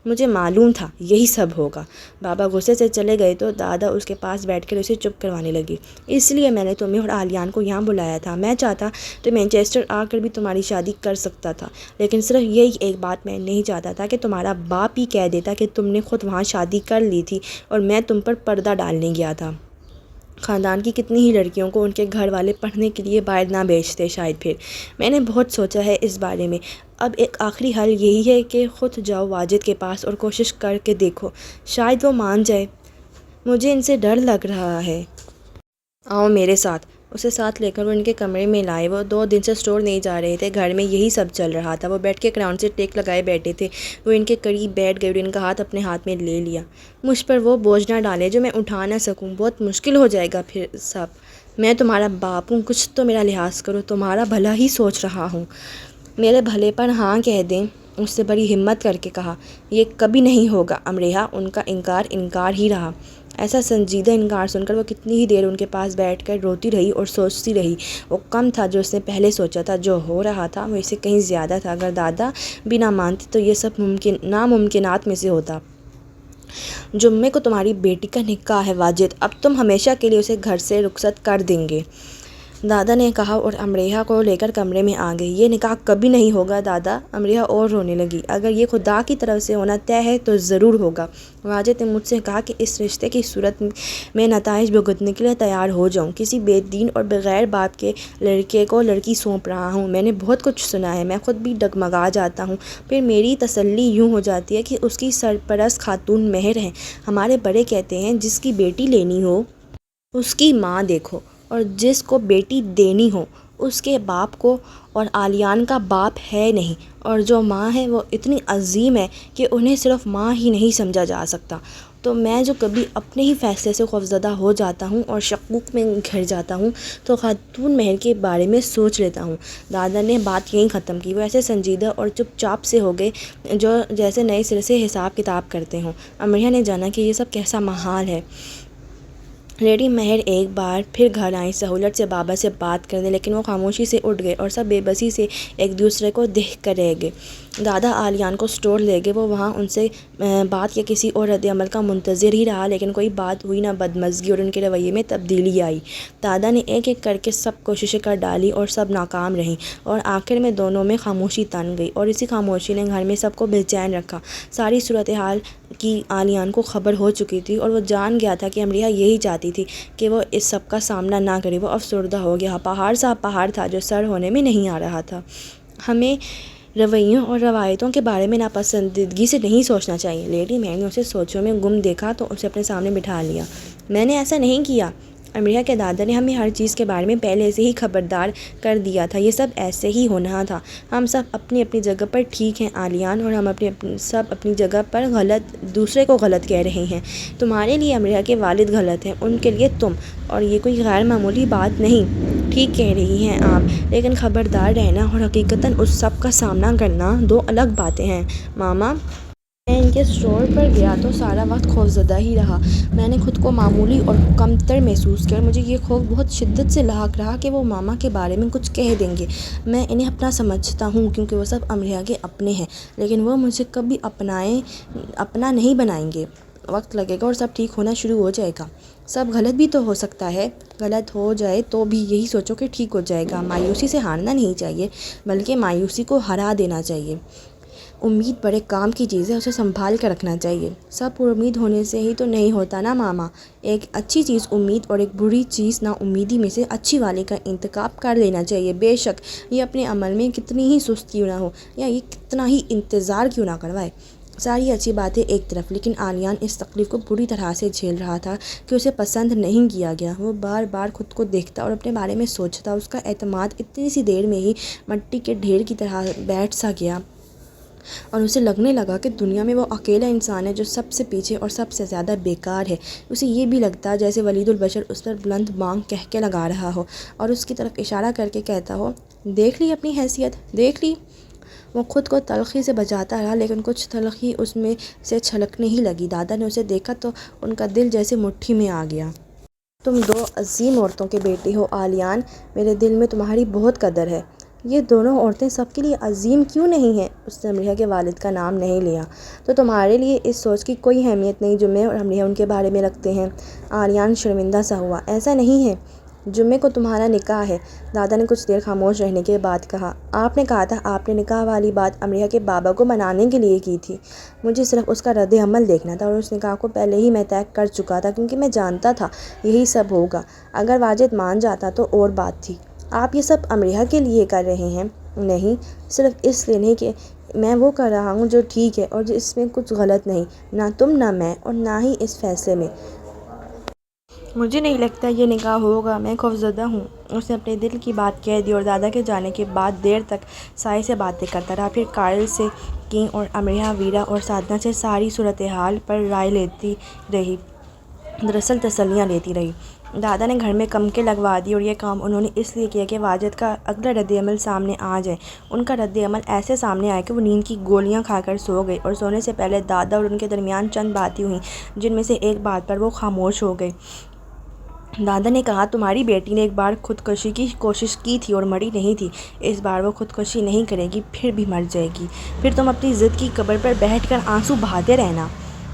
مجھے معلوم تھا یہی سب ہوگا۔ بابا غصے سے چلے گئے تو دادا اس کے پاس بیٹھ کر اسے چپ کروانے لگی۔ اس لیے میں نے تمہیں اور عالیان کو یہاں بلایا تھا، میں چاہتا تو مانچسٹر آ کر بھی تمہاری شادی کر سکتا تھا، لیکن صرف یہی ایک بات میں نہیں چاہتا تھا کہ تمہارا باپ ہی کہہ دیتا کہ تم نے خود وہاں شادی کر لی تھی اور میں تم پر پردہ ڈالنے گیا تھا۔ خاندان کی کتنی ہی لڑکیوں کو ان کے گھر والے پڑھنے کے لیے باہر نہ بھیجتے شاید۔ پھر میں نے بہت سوچا ہے اس بارے میں، اب ایک آخری حل یہی ہے کہ خود جاؤ واجد کے پاس اور کوشش کر کے دیکھو، شاید وہ مان جائے۔ مجھے ان سے ڈر لگ رہا ہے۔ آؤ میرے ساتھ۔ اسے ساتھ لے کر وہ ان کے کمرے میں لائے۔ وہ 2 دن سے اسٹور نہیں جا رہے تھے، گھر میں یہی سب چل رہا تھا۔ وہ بیٹھ کے کراؤن سے ٹیک لگائے بیٹھے تھے۔ وہ ان کے قریب بیٹھ گئے اور ان کا ہاتھ اپنے ہاتھ میں لے لیا۔ مجھ پر وہ بوجھ نہ ڈالے جو میں اٹھا نہ سکوں، بہت مشکل ہو جائے گا پھر سب۔ میں تمہارا باپ ہوں، کچھ تو میرا لحاظ کرو، تمہارا بھلا ہی سوچ رہا ہوں۔ میرے بھلے پر ہاں کہہ دیں، اس سے بڑی ہمت کر کے کہا۔ یہ کبھی نہیں ہوگا امریہ، ان کا انکار ہی رہا۔ ایسا سنجیدہ انکار سن کر وہ کتنی ہی دیر ان کے پاس بیٹھ کر روتی رہی اور سوچتی رہی۔ وہ کم تھا جو اس نے پہلے سوچا تھا، جو ہو رہا تھا وہ اسے کہیں زیادہ تھا۔ اگر دادا بھی نہ مانتے تو یہ سب ناممکنات میں سے ہوتا۔ جمعے کو تمہاری بیٹی کا نکاح ہے واجد، اب تم ہمیشہ کے لیے اسے گھر سے رخصت کر دیں گے؟ دادا نے کہا اور امریحہ کو لے کر کمرے میں آ گئی۔ یہ نکاح کبھی نہیں ہوگا دادا، امریحہ اور رونے لگی۔ اگر یہ خدا کی طرف سے ہونا طے ہے تو ضرور ہوگا۔ واجد نے مجھ سے کہا کہ اس رشتے کی صورت میں نتائج بھگتنے کے لیے تیار ہو جاؤں۔ کسی بے دین اور بغیر باپ کے لڑکے کو لڑکی سونپ رہا ہوں۔ میں نے بہت کچھ سنا ہے، میں خود بھی ڈگمگا جاتا ہوں۔ پھر میری تسلی یوں ہو جاتی ہے کہ اس کی سرپرست خاتون مہر ہے۔ ہمارے بڑے کہتے ہیں جس کی بیٹی لینی ہو اس کی ماں دیکھو، اور جس کو بیٹی دینی ہو اس کے باپ کو، اور عالیان کا باپ ہے نہیں، اور جو ماں ہے وہ اتنی عظیم ہے کہ انہیں صرف ماں ہی نہیں سمجھا جا سکتا۔ تو میں جو کبھی اپنے ہی فیصلے سے خوفزدہ ہو جاتا ہوں اور شکوک میں گھر جاتا ہوں تو خاتون مہر کے بارے میں سوچ لیتا ہوں۔ دادا نے بات یہیں ختم کی۔ وہ ایسے سنجیدہ اور چپ چاپ سے ہو گئے جو جیسے نئے سرے سے حساب کتاب کرتے ہوں۔ امریحہ نے جانا کہ یہ سب کیسا محال ہے۔ لیڈی مہر ایک بار پھر گھر آئیں سہولت سے بابا سے بات کرنے، لیکن وہ خاموشی سے اٹھ گئے اور سب بے بسی سے ایک دوسرے کو دیکھ کر رہ گئے۔ دادا عالیان کو اسٹور لے گئے۔ وہ وہاں ان سے بات یا کسی اور رد عمل کا منتظر ہی رہا، لیکن کوئی بات ہوئی نہ بدمزگی اور ان کے رویے میں تبدیلی آئی۔ دادا نے ایک ایک کر کے سب کوششیں کر ڈالی اور سب ناکام رہیں، اور آخر میں دونوں میں خاموشی تن گئی، اور اسی خاموشی نے گھر میں سب کو بے چین رکھا۔ ساری صورتحال کی عالیان کو خبر ہو چکی تھی، اور وہ جان گیا تھا کہ امریحہ یہی چاہتی تھی کہ وہ اس سب کا سامنا نہ کرے۔ وہ افسردہ ہو گیا۔ پہاڑ سا پہاڑ تھا جو سر ہونے میں نہیں آ رہا تھا۔ ہمیں رویوں اور روایتوں کے بارے میں ناپسندیدگی سے نہیں سوچنا چاہیے۔ لیڈی مہر نے اسے سوچوں میں گم دیکھا تو اسے اپنے سامنے بٹھا لیا۔ میں نے ایسا نہیں کیا۔ امریحہ کے دادا نے ہمیں ہر چیز کے بارے میں پہلے سے ہی خبردار کر دیا تھا۔ یہ سب ایسے ہی ہونا تھا۔ ہم سب اپنی اپنی جگہ پر ٹھیک ہیں عالیان، اور ہم سب اپنی جگہ پر غلط، دوسرے کو غلط کہہ رہے ہیں۔ تمہارے لیے امریحہ کے والد غلط ہیں، ان کے لیے تم، اور یہ کوئی غیر معمولی بات نہیں۔ ٹھیک کہہ رہی ہیں آپ، لیکن خبردار رہنا اور حقیقتاً اس سب کا سامنا کرنا دو الگ باتیں ہیں۔ ماما، میں ان کے اسٹور پر گیا تو سارا وقت خوفزدہ ہی رہا۔ میں نے خود کو معمولی اور کمتر محسوس کیا، اور مجھے یہ خوف بہت شدت سے لاحق رہا کہ وہ ماما کے بارے میں کچھ کہہ دیں گے۔ میں انہیں اپنا سمجھتا ہوں کیونکہ وہ سب امریحہ کے اپنے ہیں، لیکن وہ مجھے کبھی اپنا نہیں بنائیں گے۔ وقت لگے گا اور سب ٹھیک ہونا شروع ہو جائے گا۔ سب غلط بھی تو ہو سکتا ہے۔ غلط ہو جائے تو بھی یہی سوچو کہ ٹھیک ہو جائے گا۔ مایوسی سے ہارنا نہیں چاہیے، بلکہ مایوسی کو ہرا دینا چاہیے۔ امید بڑے کام کی چیز ہے، اسے سنبھال کر رکھنا چاہیے۔ سب پر امید ہونے سے ہی تو نہیں ہوتا نا ماما۔ ایک اچھی چیز امید اور ایک بری چیز نا امیدی میں سے اچھی والی کا انتخاب کر لینا چاہیے۔ بے شک یہ اپنے عمل میں کتنی ہی سست کیوں نہ ہو، یا یہ کتنا ہی انتظار کیوں نہ کروائے۔ ساری اچھی باتیں ایک طرف، لیکن عالیان اس تکلیف کو بری طرح سے جھیل رہا تھا کہ اسے پسند نہیں کیا گیا۔ وہ بار بار خود کو دیکھتا اور اپنے بارے میں سوچتا۔ اس کا اعتماد اتنی سی دیر میں ہی مٹی کے ڈھیر کی طرح بیٹھ سا گیا، اور اسے لگنے لگا کہ دنیا میں وہ اکیلا انسان ہے جو سب سے پیچھے اور سب سے زیادہ بیکار ہے۔ اسے یہ بھی لگتا جیسے ولید البشر اس پر بلند بانگ کہہ کے لگا رہا ہو، اور اس کی طرف اشارہ کر کے کہتا ہو، دیکھ لی اپنی حیثیت، دیکھ لی۔ وہ خود کو تلخی سے بچاتا رہا، لیکن کچھ تلخی اس میں سے چھلکنے ہی لگی۔ دادا نے اسے دیکھا تو ان کا دل جیسے مٹھی میں آ گیا۔ تم دو عظیم عورتوں کے بیٹے ہو عالیان، میرے دل میں تمہاری بہت قدر ہے۔ یہ دونوں عورتیں سب کے لیے عظیم کیوں نہیں ہیں؟ اس نے امریحہ کے والد کا نام نہیں لیا۔ تو تمہارے لیے اس سوچ کی کوئی اہمیت نہیں جو میں اور امریحہ ان کے بارے میں رکھتے ہیں؟ عالیان شرمندہ سا ہوا۔ ایسا نہیں ہے، جمعے کو تمہارا نکاح ہے۔ دادا نے کچھ دیر خاموش رہنے کے بعد کہا، آپ نے کہا تھا آپ نے نکاح والی بات امریحہ کے بابا کو منانے کے لیے کی تھی۔ مجھے صرف اس کا رد عمل دیکھنا تھا، اور اس نکاح کو پہلے ہی میں طے کر چکا تھا، کیونکہ میں جانتا تھا یہی سب ہوگا۔ اگر واجد مان جاتا تو اور بات تھی۔ آپ یہ سب امریحہ کے لیے کر رہے ہیں؟ نہیں، صرف اس لیے نہیں کہ میں وہ کر رہا ہوں جو ٹھیک ہے اور اس میں کچھ غلط نہیں، نہ تم نہ میں، اور نہ ہی اس فیصلے میں۔ مجھے نہیں لگتا یہ نکاح ہوگا، میں خوفزدہ ہوں۔ اس نے اپنے دل کی بات کہہ دی، اور دادا کے جانے کے بعد دیر تک سائے سے باتیں کرتا رہا۔ پھر کارل سے کی اور امریحہ، ویرا اور سادھنا سے ساری صورتحال پر رائے لیتی رہی، دراصل تسلیاں لیتی رہی۔ دادا نے گھر میں کمکیں لگوا دی، اور یہ کام انہوں نے اس لیے کیا کہ واجد کا اگلا رد عمل سامنے آ جائے۔ ان کا رد عمل ایسے سامنے آیا کہ وہ نیند کی گولیاں کھا کر سو گئے، اور سونے سے پہلے دادا اور ان کے درمیان چند باتیں ہوئیں جن میں سے ایک بات پر وہ خاموش ہو گئے۔ دادا نے کہا، تمہاری بیٹی نے ایک بار خودکشی کی کوشش کی تھی اور مری نہیں تھی۔ اس بار وہ خودکشی نہیں کرے گی، پھر بھی مر جائے گی۔ پھر تم اپنی ضد کی قبر پر بیٹھ کر آنسو بہاتے رہنا۔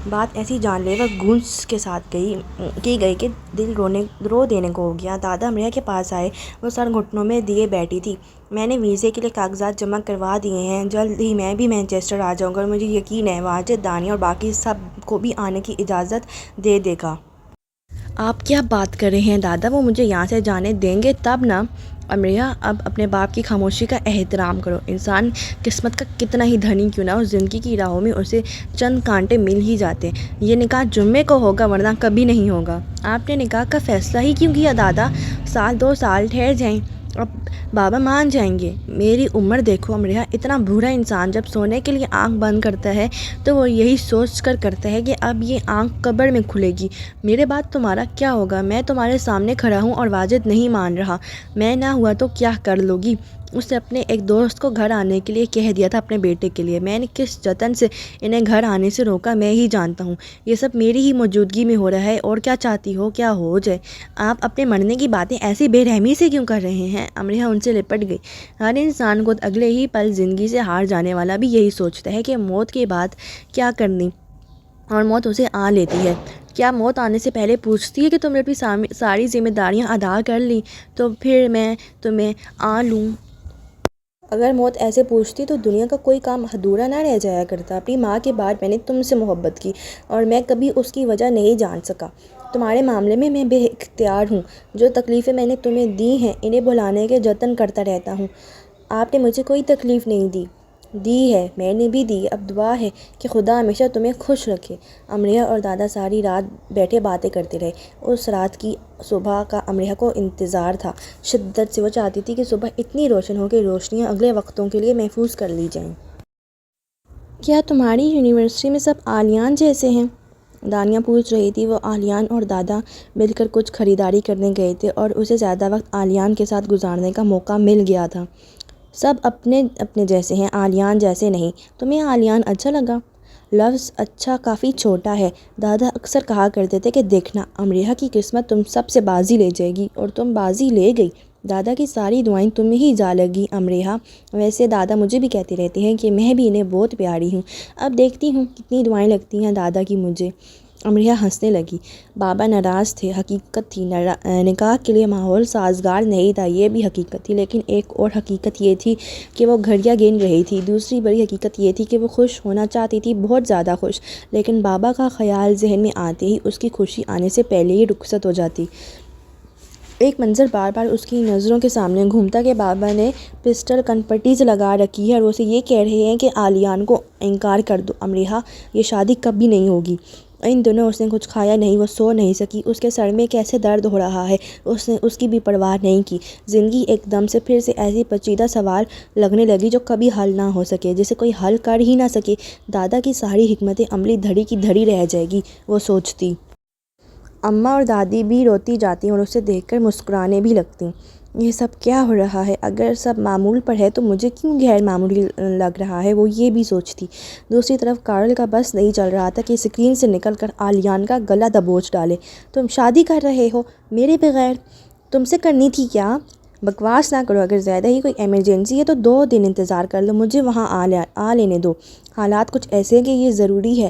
بات ایسی جان لیوا گونج کے ساتھ کی گئی کہ دل رو دینے کو ہو گیا۔ دادا امریہ کے پاس آئے، وہ سر گھٹنوں میں دیے بیٹھی تھی۔ میں نے ویزے کے لیے کاغذات جمع کروا دیے ہیں، جلد ہی میں بھی مانچسٹر آ جاؤں گا اور مجھے یقین ہے واجد، دانیہ اور باقی سب کو بھی آنے کی اجازت دے دے گا۔ آپ کیا بات کر رہے ہیں دادا، وہ مجھے یہاں سے جانے دیں گے تب نا؟ امریہ اب اپنے باپ کی خاموشی کا احترام کرو۔ انسان قسمت کا کتنا ہی دھنی کیوں نہ ہو، زندگی کی راہوں میں اسے چند کانٹے مل ہی جاتے۔ یہ نکاح جمعے کو ہوگا ورنہ کبھی نہیں ہوگا۔ آپ نے نکاح کا فیصلہ ہی کیوں کیا دادا؟ سال دو سال ٹھہر جائیں، اب بابا مان جائیں گے۔ میری عمر دیکھو امریہ، اتنا برا انسان جب سونے کے لیے آنکھ بند کرتا ہے تو وہ یہی سوچ کر کرتا ہے کہ اب یہ آنکھ قبر میں کھلے گی۔ میرے بعد تمہارا کیا ہوگا؟ میں تمہارے سامنے کھڑا ہوں اور واجد نہیں مان رہا۔ میں نہ ہوا تو کیا کر لو گی؟ اس نے اپنے ایک دوست کو گھر آنے کے لیے کہہ دیا تھا اپنے بیٹے کے لیے۔ میں نے کس جتن سے انہیں گھر آنے سے روکا میں ہی جانتا ہوں۔ یہ سب میری ہی موجودگی میں ہو رہا ہے، اور کیا چاہتی ہو کیا ہو جائے؟ آپ اپنے مرنے کی باتیں ایسی بے رحمی سے کیوں کر رہے ہیں؟ امریہ ان سے لپٹ گئی۔ ہر انسان کو اگلے ہی پل زندگی سے ہار جانے والا بھی یہی سوچتا ہے کہ موت کے بعد کیا کرنی، اور موت اسے آ لیتی ہے۔ کیا موت آنے سے پہلے پوچھتی ہے کہ تم نے اپنی ساری ذمہ داریاں ادا کر لی تو پھر میں تمہیں آ لوں؟ اگر موت ایسے پوچھتی تو دنیا کا کوئی کام ادھورا نہ رہ جایا کرتا۔ اپنی ماں کے بعد میں نے تم سے محبت کی اور میں کبھی اس کی وجہ نہیں جان سکا۔ تمہارے معاملے میں میں بے اختیار ہوں۔ جو تکلیفیں میں نے تمہیں دی ہیں انہیں بھلانے کے جتن کرتا رہتا ہوں۔ آپ نے مجھے کوئی تکلیف نہیں دی ہے، میں نے بھی دی۔ اب دعا ہے کہ خدا ہمیشہ تمہیں خوش رکھے۔ امریہ اور دادا ساری رات بیٹھے باتیں کرتے رہے۔ اس رات کی صبح کا امریہ کو انتظار تھا شدت سے۔ وہ چاہتی تھی کہ صبح اتنی روشن ہو کہ روشنیاں اگلے وقتوں کے لیے محفوظ کر لی جائیں۔ کیا تمہاری یونیورسٹی میں سب آلیان جیسے ہیں؟ دانیہ پوچھ رہی تھی۔ وہ آلیان اور دادا مل کر کچھ خریداری کرنے گئے تھے اور اسے زیادہ وقت آلیان کے ساتھ گزارنے کا موقع مل گیا تھا۔ سب اپنے اپنے جیسے ہیں، آلیان جیسے نہیں۔ تمہیں آلیان اچھا لگا؟ لفظ اچھا کافی چھوٹا ہے۔ دادا اکثر کہا کرتے تھے کہ دیکھنا امریہ کی قسمت تم سب سے بازی لے جائے گی، اور تم بازی لے گئی۔ دادا کی ساری دعائیں تمہیں ہی جا لگی امریہ۔ ویسے دادا مجھے بھی کہتے رہتے ہیں کہ میں بھی انہیں بہت پیاری ہوں۔ اب دیکھتی ہوں کتنی دعائیں لگتی ہیں دادا کی مجھے۔ امریہ ہنسنے لگی۔ بابا ناراض تھے، حقیقت تھی۔ نکاح کے لیے ماحول سازگار نہیں تھا، یہ بھی حقیقت تھی۔ لیکن ایک اور حقیقت یہ تھی کہ وہ گھڑیاں گن رہی تھی۔ دوسری بڑی حقیقت یہ تھی کہ وہ خوش ہونا چاہتی تھی، بہت زیادہ خوش۔ لیکن بابا کا خیال ذہن میں آتے ہی اس کی خوشی آنے سے پہلے ہی رخصت ہو جاتی۔ ایک منظر بار بار اس کی نظروں کے سامنے گھومتا کہ بابا نے پسٹل کنپٹیز لگا رکھی ہے اور اسے یہ کہہ رہے ہیں کہ آلیان کو انکار کر دو امریہ، یہ شادی کبھی نہیں ہوگی۔ ان دنوں اس نے کچھ کھایا نہیں، وہ سو نہیں سکی۔ اس کے سر میں کیسے درد ہو رہا ہے، اس نے اس کی بھی پرواہ نہیں کی۔ زندگی ایک دم سے پھر سے ایسی پیچیدہ سوال لگنے لگی جو کبھی حل نہ ہو سکے، جسے کوئی حل کر ہی نہ سکے۔ دادا کی ساری حکمت عملی دھڑی کی دھڑی رہ جائے گی، وہ سوچتی۔ اماں اور دادی بھی روتی جاتی اور اسے دیکھ کر مسکرانے بھی لگتی۔ یہ سب کیا ہو رہا ہے؟ اگر سب معمول پر ہے تو مجھے کیوں غیر معمولی لگ رہا ہے، وہ یہ بھی سوچتی۔ دوسری طرف کارل کا بس نہیں چل رہا تھا کہ اسکرین سے نکل کر آلیان کا گلا دبوچ ڈالے۔ تم شادی کر رہے ہو میرے بغیر؟ تم سے کرنی تھی کیا؟ بکواس نہ کرو، اگر زیادہ ہی کوئی ایمرجنسی ہے تو 2 دن انتظار کر لو، مجھے وہاں آ لینے دو۔ حالات کچھ ایسے ہیں کہ یہ ضروری ہے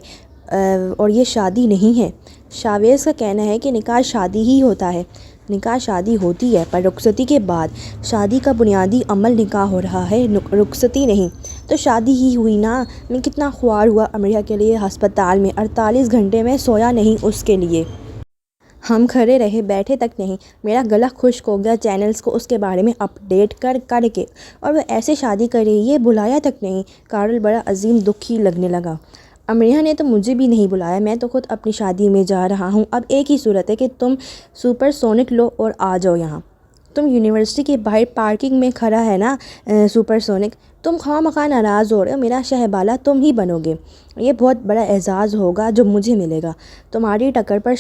اور یہ شادی نہیں ہے۔ شاویز کا کہنا ہے کہ نکاح شادی ہی ہوتا ہے۔ نکاح شادی ہوتی ہے پر رخصتی کے بعد۔ شادی کا بنیادی عمل نکاح ہو رہا ہے، رخصتی نہیں۔ تو شادی ہی ہوئی نا۔ میں کتنا خوار ہوا امریہ کے لیے ہسپتال میں، 48 گھنٹے میں سویا نہیں اس کے لیے۔ ہم کھڑے رہے، بیٹھے تک نہیں۔ میرا گلا خشک ہو گیا چینلز کو اس کے بارے میں اپ ڈیٹ کر کے، اور وہ ایسے شادی کر رہی، یہ بلایا تک نہیں۔ کارل بڑا عظیم دکھی لگنے لگا۔ امریہ نے تو مجھے بھی نہیں بلایا، میں تو خود اپنی شادی میں جا رہا ہوں۔ اب ایک ہی صورت ہے کہ تم سپر سونک لو اور آ جاؤ یہاں۔ تم یونیورسٹی کے باہر پارکنگ میں کھڑا ہے نا سپر سونک۔ تم خواہ مخواہ ناراض ہو رہے ہو، میرا شہبالہ تم ہی بنو گے۔ یہ بہت بڑا اعزاز ہوگا جو مجھے ملے گا۔ تمہاری ٹکر پر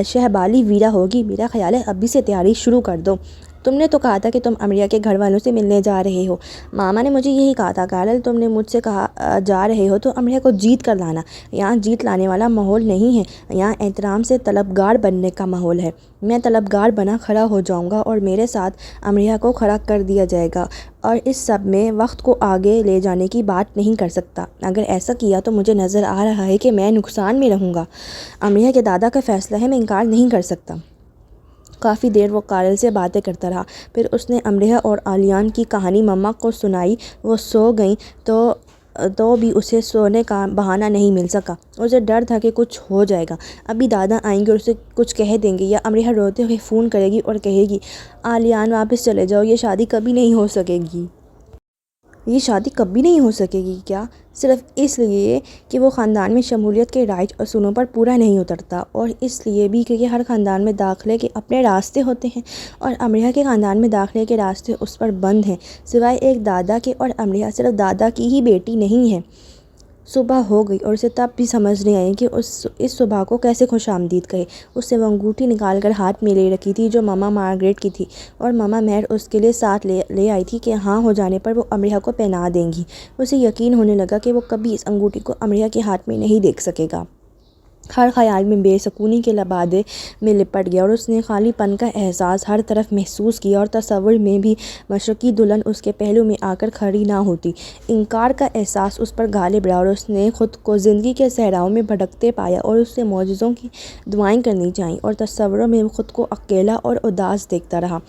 شہبالی ویرا ہوگی۔ میرا خیال ہے ابھی سے تیاری شروع کر دو۔ تم نے تو کہا تھا کہ تم امریہ کے گھر والوں سے ملنے جا رہے ہو۔ ماما نے مجھے یہی کہا تھا۔ کارل، تم نے مجھ سے کہا جا رہے ہو تو امریہ کو جیت کر لانا۔ یہاں جیت لانے والا ماحول نہیں ہے، یہاں احترام سے طلبگار بننے کا ماحول ہے۔ میں طلبگار بنا کھڑا ہو جاؤں گا اور میرے ساتھ امریہ کو کھڑا کر دیا جائے گا، اور اس سب میں وقت کو آگے لے جانے کی بات نہیں کر سکتا۔ اگر ایسا کیا تو مجھے نظر آ رہا ہے کہ میں نقصان میں رہوں گا۔ امریہ کے دادا کا فیصلہ ہے، میں انکار نہیں کر سکتا۔ کافی دیر وہ کارل سے باتیں کرتا رہا، پھر اس نے امریہ اور آلیان کی کہانی مما کو سنائی۔ وہ سو گئیں تو بھی اسے سونے کا بہانہ نہیں مل سکا۔ اسے ڈر تھا کہ کچھ ہو جائے گا، ابھی دادا آئیں گے اور اسے کچھ کہہ دیں گے، یا امریہ روتے ہوئے فون کرے گی اور کہے گی آلیان واپس چلے جاؤ، یہ شادی کبھی نہیں ہو سکے گی۔ یہ شادی کبھی نہیں ہو سکے گی کیا؟ صرف اس لیے کہ وہ خاندان میں شمولیت کے رائج اصولوں پر پورا نہیں اترتا، اور اس لیے بھی کہ ہر خاندان میں داخلے کے اپنے راستے ہوتے ہیں، اور امریہ کے خاندان میں داخلے کے راستے اس پر بند ہیں، سوائے ایک دادا کے، اور امریہ صرف دادا کی ہی بیٹی نہیں ہے۔ صبح ہو گئی اور اسے تب بھی سمجھ نہیں آئی کہ اس صبح کو کیسے خوش آمدید کہے۔ اس سے وہ انگوٹھی نکال کر ہاتھ میں لے رکھی تھی جو ماما مارگریٹ کی تھی، اور ماما مہر اس کے لیے ساتھ لے آئی تھی کہ ہاں ہو جانے پر وہ امریہ کو پہنا دیں گی۔ اسے یقین ہونے لگا کہ وہ کبھی اس انگوٹھی کو امریہ کے ہاتھ میں نہیں دیکھ سکے گا۔ ہر خیال میں بے سکونی کے لبادے میں لپٹ گیا، اور اس نے خالی پن کا احساس ہر طرف محسوس کیا، اور تصور میں بھی مشرقی دلہن اس کے پہلو میں آ کر کھڑی نہ ہوتی۔ انکار کا احساس اس پر غالب رہا، اور اس نے خود کو زندگی کے صحراؤں میں بھٹکتے پایا، اور اس سے معجزوں کی دعائیں کرنی چاہئیں، اور تصوروں میں خود کو اکیلا اور اداس دیکھتا رہا۔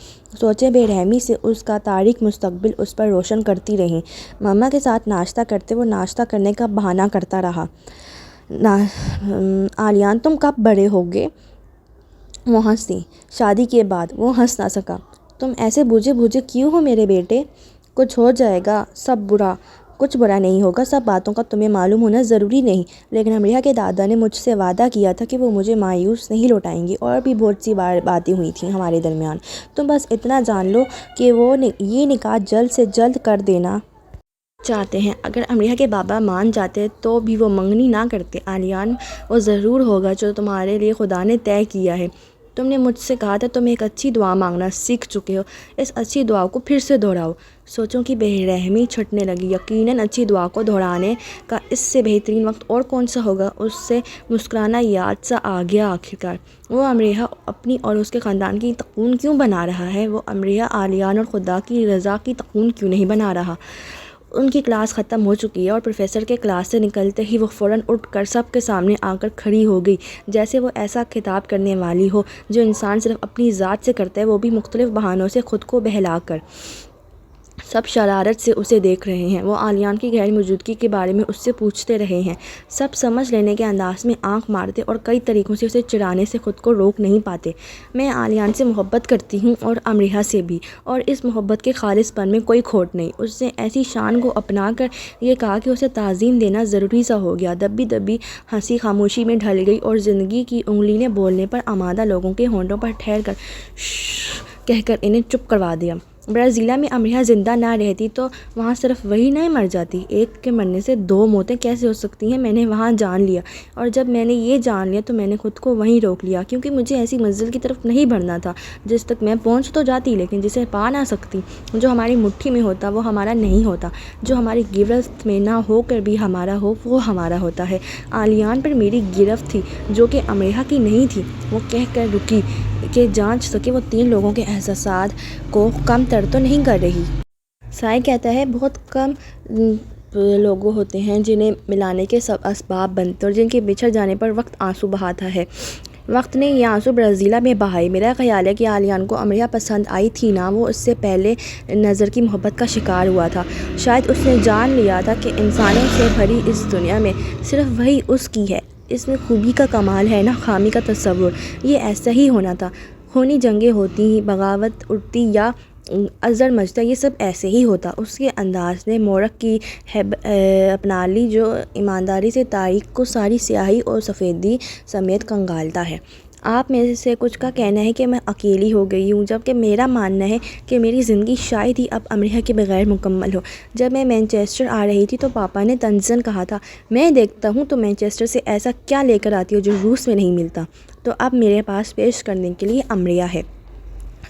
سوچیں بے رحمی سے اس کا تاریک مستقبل اس پر روشن کرتی رہیں۔ ماما کے ساتھ ناشتہ کرتے وہ ناشتہ کرنے کا بہانہ کرتا رہا۔ آلیان، تم کب بڑے ہوگے؟ وہ ہنسی۔ شادی کے بعد۔ وہ ہنس نہ سکا۔ تم ایسے بوجھے کیوں ہو میرے بیٹے؟ کچھ ہو جائے گا، کچھ برا نہیں ہوگا، سب باتوں کا تمہیں معلوم ہونا ضروری نہیں، لیکن امریہ کے دادا نے مجھ سے وعدہ کیا تھا کہ وہ مجھے مایوس نہیں لوٹائیں گے، اور بھی بہت سی باتیں ہوئی تھیں ہمارے درمیان۔ تم بس اتنا جان لو کہ وہ یہ نکاح جلد سے جلد کر دینا چاہتے ہیں۔ اگر امریہ کے بابا مان جاتے تو بھی وہ منگنی نہ کرتے۔ آلیان، وہ ضرور ہوگا جو تمہارے لیے خدا نے طے کیا ہے۔ تم نے مجھ سے کہا تھا تم ایک اچھی دعا مانگنا سیکھ چکے ہو، اس اچھی دعا کو پھر سے دہراؤ۔ سوچوں کی بے رحمی چھٹنے لگی۔ یقیناً اچھی دعا کو دہرانے کا اس سے بہترین وقت اور کون سا ہوگا؟ اس سے مسکرانا یاد سا آ گیا آخرکار۔ وہ امریہ اپنی اور اس کے خاندان کی تکون کیوں بنا رہا ہے؟ وہ امریہ، آلیان اور خدا کی رضا کی تکون کیوں نہیں بنا رہا؟ ان کی کلاس ختم ہو چکی ہے، اور پروفیسر کے کلاس سے نکلتے ہی وہ فوراً اٹھ کر سب کے سامنے آ کر کھڑی ہو گئی، جیسے وہ ایسا خطاب کرنے والی ہو جو انسان صرف اپنی ذات سے کرتا ہے، وہ بھی مختلف بہانوں سے خود کو بہلا کر۔ سب شرارت سے اسے دیکھ رہے ہیں۔ وہ آلیان کی غیر موجودگی کے بارے میں اس سے پوچھتے رہے ہیں۔ سب سمجھ لینے کے انداز میں آنکھ مارتے اور کئی طریقوں سے اسے چڑھانے سے خود کو روک نہیں پاتے۔ میں آلیان سے محبت کرتی ہوں، اور امریہ سے بھی، اور اس محبت کے خالص پن میں کوئی کھوٹ نہیں۔ اس نے ایسی شان کو اپنا کر یہ کہا کہ اسے تعظیم دینا ضروری سا ہو گیا۔ دبی دبی ہنسی خاموشی میں ڈھل گئی، اور زندگی کی انگلی نے بولنے پر آمادہ لوگوں کے ہونٹوں پر ٹھہر کر شش کہہ کر انہیں چپ کروا دیا۔ برازیلیا میں امریہ زندہ نہ رہتی تو وہاں صرف وہی نہ مر جاتی۔ ایک کے مرنے سے دو موتیں کیسے ہو سکتی ہیں؟ میں نے وہاں جان لیا، اور جب میں نے یہ جان لیا تو میں نے خود کو وہیں روک لیا، کیونکہ مجھے ایسی منزل کی طرف نہیں بڑھنا تھا جس تک میں پہنچ تو جاتی لیکن جسے پا نہ سکتی۔ جو ہماری مٹھی میں ہوتا وہ ہمارا نہیں ہوتا، جو ہماری گرفت میں نہ ہو کر بھی ہمارا ہو وہ ہمارا ہوتا ہے۔ آلیان پر میری گرفت تھی جو کہ امریہ کی نہیں تھی۔ وہ کہہ کر رکی کہ جانچ سکے وہ تین لوگوں کے احساسات کو کم تر تو نہیں کر رہی۔ سائے کہتا ہے بہت کم لوگ ہوتے ہیں جنہیں ملانے کے سب اسباب بنتے اور جن کے بچھڑ جانے پر وقت آنسو بہاتا ہے۔ وقت نے یہ آنسو برازیلیا میں بہائے۔ میرا خیال ہے کہ آلیان کو امریہ پسند آئی تھی نا، وہ اس سے پہلے نظر کی محبت کا شکار ہوا تھا۔ شاید اس نے جان لیا تھا کہ انسانوں سے بھری اس دنیا میں صرف وہی اس کی ہے۔ اس میں خوبی کا کمال ہے، نہ خامی کا تصور۔ یہ ایسا ہی ہونا تھا۔ خونی جنگیں ہوتی، بغاوت اٹھتی یا ازر مچتا، یہ سب ایسے ہی ہوتا۔ اس کے انداز نے مورخ کی اپنا لی جو ایمانداری سے تاریخ کو ساری سیاہی اور سفیدی سمیت کنگالتا ہے۔ آپ میں سے کچھ کا کہنا ہے کہ میں اکیلی ہو گئی ہوں، جبکہ میرا ماننا ہے کہ میری زندگی شاید ہی اب امریہ کے بغیر مکمل ہو۔ جب میں مانچسٹر آ رہی تھی تو پاپا نے طنزاً کہا تھا، میں دیکھتا ہوں تو مانچسٹر سے ایسا کیا لے کر آتی ہو جو روس میں نہیں ملتا، تو اب میرے پاس پیش کرنے کے لیے امریہ ہے۔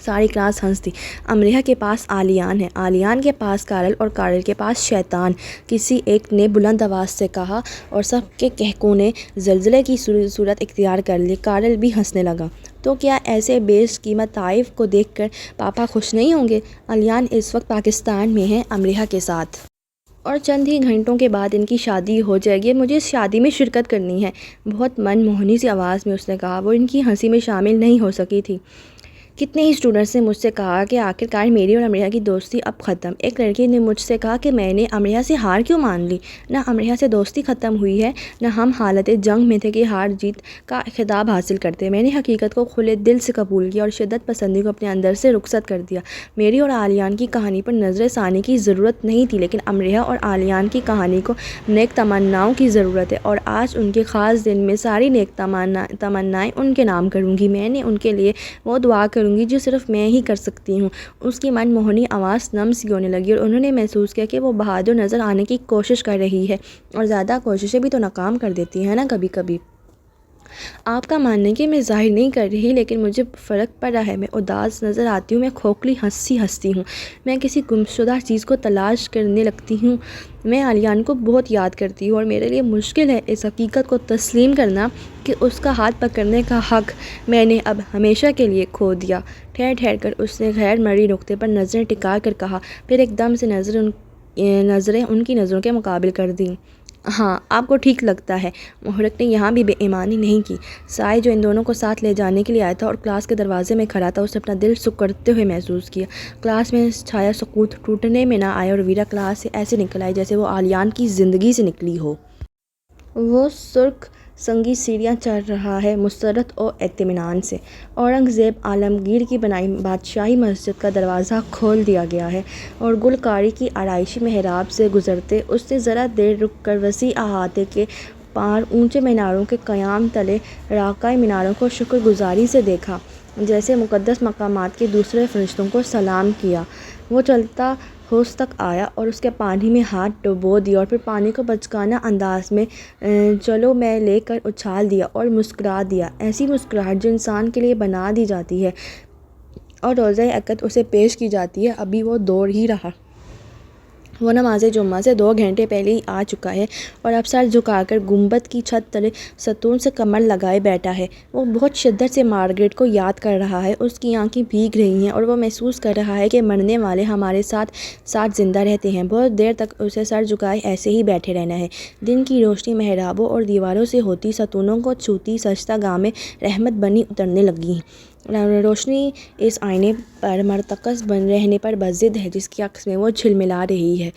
ساری کلاس ہنس دی۔ امریہ کے پاس آلیان ہے، آلیان کے پاس کارل اور کارل کے پاس شیطان، کسی ایک نے بلند آواز سے کہا اور سب کے کہکوں نے زلزلے کی صورت اختیار کر لی۔ کارل بھی ہنسنے لگا۔ تو کیا ایسے بیش قیمت تحائف کو دیکھ کر پاپا خوش نہیں ہوں گے؟ آلیان اس وقت پاکستان میں ہے امریہ کے ساتھ، اور چند ہی گھنٹوں کے بعد ان کی شادی ہو جائے گی۔ مجھے اس شادی میں شرکت کرنی ہے، بہت من موہنی سی آواز میں اس نے کہا۔ وہ ان کی ہنسی میں شامل نہیں ہو سکی تھی۔ کتنے ہی اسٹوڈنٹس نے مجھ سے کہا کہ آخرکار میری اور امریہ کی دوستی اب ختم۔ ایک لڑکی نے مجھ سے کہا کہ میں نے امریہ سے ہار کیوں مان لی؟ نہ امریہ سے دوستی ختم ہوئی ہے، نہ ہم حالت جنگ میں تھے کہ ہار جیت کا خطاب حاصل کرتے۔ میں نے حقیقت کو کھلے دل سے قبول کیا اور شدت پسندی کو اپنے اندر سے رخصت کر دیا۔ میری اور آلیان کی کہانی پر نظر ثانی کی ضرورت نہیں تھی، لیکن امریہ اور آلیان کی کہانی کو نیک تمناؤں کی ضرورت ہے، اور آج ان کے خاص دن میں ساری نیک تمنائیں ان کے نام کروں گی۔ میں نے ان کے لیے وہ دعا کروں گی جو صرف میں ہی کر سکتی ہوں۔ اس کی من موہنی آواز نم سی ہونے لگی اور انہوں نے محسوس کیا کہ وہ بہادر نظر آنے کی کوشش کر رہی ہے، اور زیادہ کوششیں بھی تو ناکام کر دیتی ہیں نا کبھی کبھی۔ آپ کا ماننا ہے کہ میں ظاہر نہیں کر رہی، لیکن مجھے فرق پڑ رہا ہے۔ میں اداس نظر آتی ہوں، میں کھوکھلی ہنستی ہوں، میں کسی گمشدہ چیز کو تلاش کرنے لگتی ہوں۔ میں آلیان کو بہت یاد کرتی ہوں، اور میرے لیے مشکل ہے اس حقیقت کو تسلیم کرنا کہ اس کا ہاتھ پکڑنے کا حق میں نے اب ہمیشہ کے لیے کھو دیا۔ ٹھہر کر اس نے غیر مرئی نقطے پر نظریں ٹکا کر کہا، پھر ایک دم سے نظریں ان کی نظروں کے مقابل کر دیں۔ ہاں، آپ کو ٹھیک لگتا ہے۔ محرک نے یہاں بھی بے ایمانی نہیں کی۔ سائے جو ان دونوں کو ساتھ لے جانے کے لیے آیا تھا اور کلاس کے دروازے میں کھڑا تھا، اس نے اپنا دل سکڑتے ہوئے محسوس کیا۔ کلاس میں چھایا سکوت ٹوٹنے میں نہ آیا اور ویرا کلاس سے ایسے نکل آئی جیسے وہ آلیان کی زندگی سے نکلی ہو۔ وہ سرخ سنگی سیڑھیاں چڑھ رہا ہے مسرت و اطمینان سے۔ اورنگزیب عالمگیر کی بنائی بادشاہی مسجد کا دروازہ کھول دیا گیا ہے، اور گلکاری کی آرائشی محراب سے گزرتے اس نے ذرا دیر رک کر وسیع احاطے کے پار اونچے میناروں کے قیام تلے راکع میناروں کو شکر گزاری سے دیکھا، جیسے مقدس مقامات کے دوسرے فرشتوں کو سلام کیا۔ وہ چلتا حوض تک آیا اور اس کے پانی میں ہاتھ ڈبو دیا، اور پھر پانی کو بچکانہ انداز میں چلو میں لے کر اچھال دیا اور مسکرا دیا، ایسی مسکراہٹ جو انسان کے لیے بنا دی جاتی ہے اور روزہ عقد اسے پیش کی جاتی ہے۔ ابھی وہ دوڑ ہی رہا۔ وہ نماز جمعہ سے 2 گھنٹے پہلے ہی آ چکا ہے، اور اب سر جھکا کر گنبد کی چھت تلے ستون سے کمر لگائے بیٹھا ہے۔ وہ بہت شدت سے مارگریٹ کو یاد کر رہا ہے۔ اس کی آنکھیں بھیگ رہی ہیں، اور وہ محسوس کر رہا ہے کہ مرنے والے ہمارے ساتھ ساتھ زندہ رہتے ہیں۔ بہت دیر تک اسے سر جھکائے ایسے ہی بیٹھے رہنا ہے۔ دن کی روشنی محرابوں اور دیواروں سے ہوتی، ستونوں کو چھوتی، سجدہ گاہ میں رحمت بنی اترنے لگی۔ روشنی اس آئینے پر مرتکز رہنے پر بضد ہے جس کی عکس میں وہ جھلملا رہی ہے۔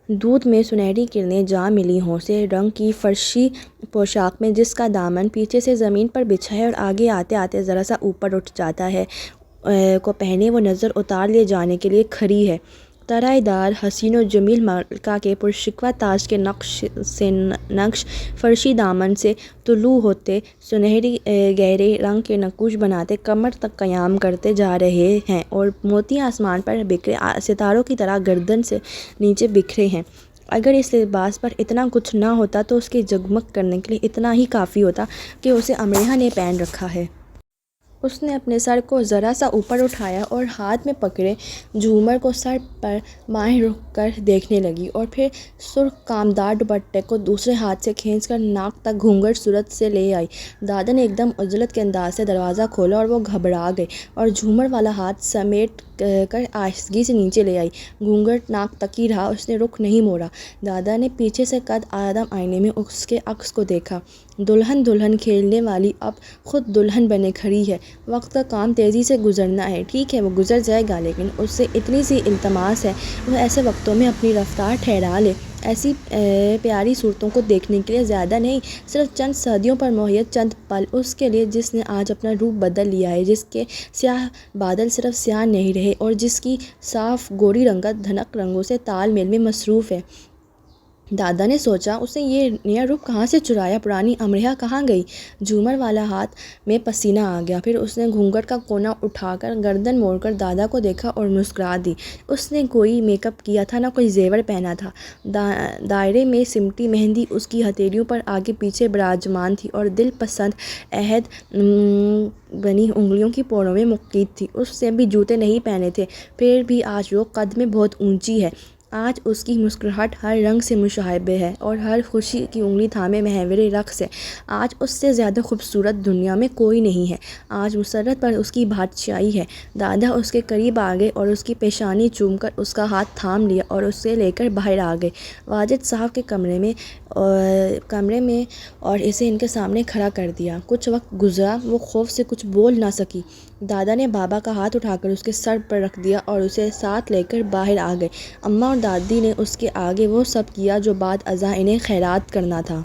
دودھ میں سنہری کرنیں جا ملی ہوں سے رنگ کی فرشی پوشاک میں، جس کا دامن پیچھے سے زمین پر بچھا ہے اور آگے آتے آتے ذرا سا اوپر اٹھ جاتا ہے، کو پہنے وہ نظر اتار لیے جانے کے لیے کھڑی ہے۔ طرح دار حسین و جمیل ملکہ کے پرشکوہ تاج کے نقش فرشی دامن سے طلوع ہوتے، سنہری گہرے رنگ کے نقوش بناتے کمر تک قیام کرتے جا رہے ہیں، اور موتی آسمان پر بکھرے ستاروں کی طرح گردن سے نیچے بکھرے ہیں۔ اگر اس لباس پر اتنا کچھ نہ ہوتا تو اس کے جگمگ کرنے کے لیے اتنا ہی کافی ہوتا کہ اسے امریہ نے پہن رکھا ہے۔ اس نے اپنے سر کو ذرا سا اوپر اٹھایا اور ہاتھ میں پکڑے جھومر کو سر پر بائیں رکھ کر دیکھنے لگی، اور پھر سرخ کامدار دوپٹے کو دوسرے ہاتھ سے کھینچ کر ناک تک گھونگھٹ صورت سے لے آئی۔ دادا نے ایک دم عجلت کے انداز سے دروازہ کھولا اور وہ گھبرا گئے اور جھومر والا ہاتھ سمیٹ کر آہستگی سے نیچے لے آئی۔ گھونگھٹ ناک تک ہی رہا، اس نے رخ نہیں موڑا۔ دادا نے پیچھے سے قد آدم آئینے میں اس کے عکس کو دیکھا۔ دلہن کھیلنے والی اب خود دلہن بنے کھڑی ہے۔ وقت کا کام تیزی سے گزرنا ہے، ٹھیک ہے وہ گزر جائے گا، لیکن اس سے اتنی سی التماس ہے وہ ایسے وقتوں میں اپنی رفتار ٹھہرا لے، ایسی پیاری صورتوں کو دیکھنے کے لیے، زیادہ نہیں، صرف چند صدیوں پر محیط چند پل، اس کے لیے جس نے آج اپنا روپ بدل لیا ہے، جس کے سیاہ بادل صرف سیاہ نہیں رہے اور جس کی صاف گوری رنگت دھنک رنگوں سے تال میل میں مصروف ہے۔ دادا نے سوچا اسے یہ نیا رخ کہاں سے چرایا، پرانی امریا کہاں گئی؟ جھومر والا ہاتھ میں پسینہ آ گیا۔ پھر اس نے گھونگھٹ کا کونا اٹھا کر گردن موڑ کر دادا کو دیکھا اور مسکرا دی۔ اس نے کوئی میک اپ کیا تھا، نہ کوئی زیور پہنا تھا۔ دائرے میں سمٹی مہندی اس کی ہتھیلیوں پر آگے پیچھے براجمان تھی اور دل پسند عہد بنی انگلیوں کی پوڑوں میں مقید تھی۔ اس نے بھی جوتے نہیں پہنے تھے، پھر بھی آج وہ قد میں بہت اونچی ہے۔ آج اس کی مسکراہٹ ہر رنگ سے مشابہ ہے اور ہر خوشی کی انگلی تھامے محور رقص ہے۔ آج اس سے زیادہ خوبصورت دنیا میں کوئی نہیں ہے۔ آج مسرت پر اس کی بادشاہی ہے۔ دادا اس کے قریب آ گئے اور اس کی پیشانی چوم کر اس کا ہاتھ تھام لیا اور اسے لے کر باہر آ گئے واجد صاحب کے کمرے میں اور اسے ان کے سامنے کھڑا کر دیا۔ کچھ وقت گزرا، وہ خوف سے کچھ بول نہ سکی۔ دادا نے بابا کا ہاتھ اٹھا کر اس کے سر پر رکھ دیا اور اسے ساتھ لے کر باہر آ گئے۔ اماں اور دادی نے اس کے آگے وہ سب کیا جو بعد ازاں انہیں خیرات کرنا تھا۔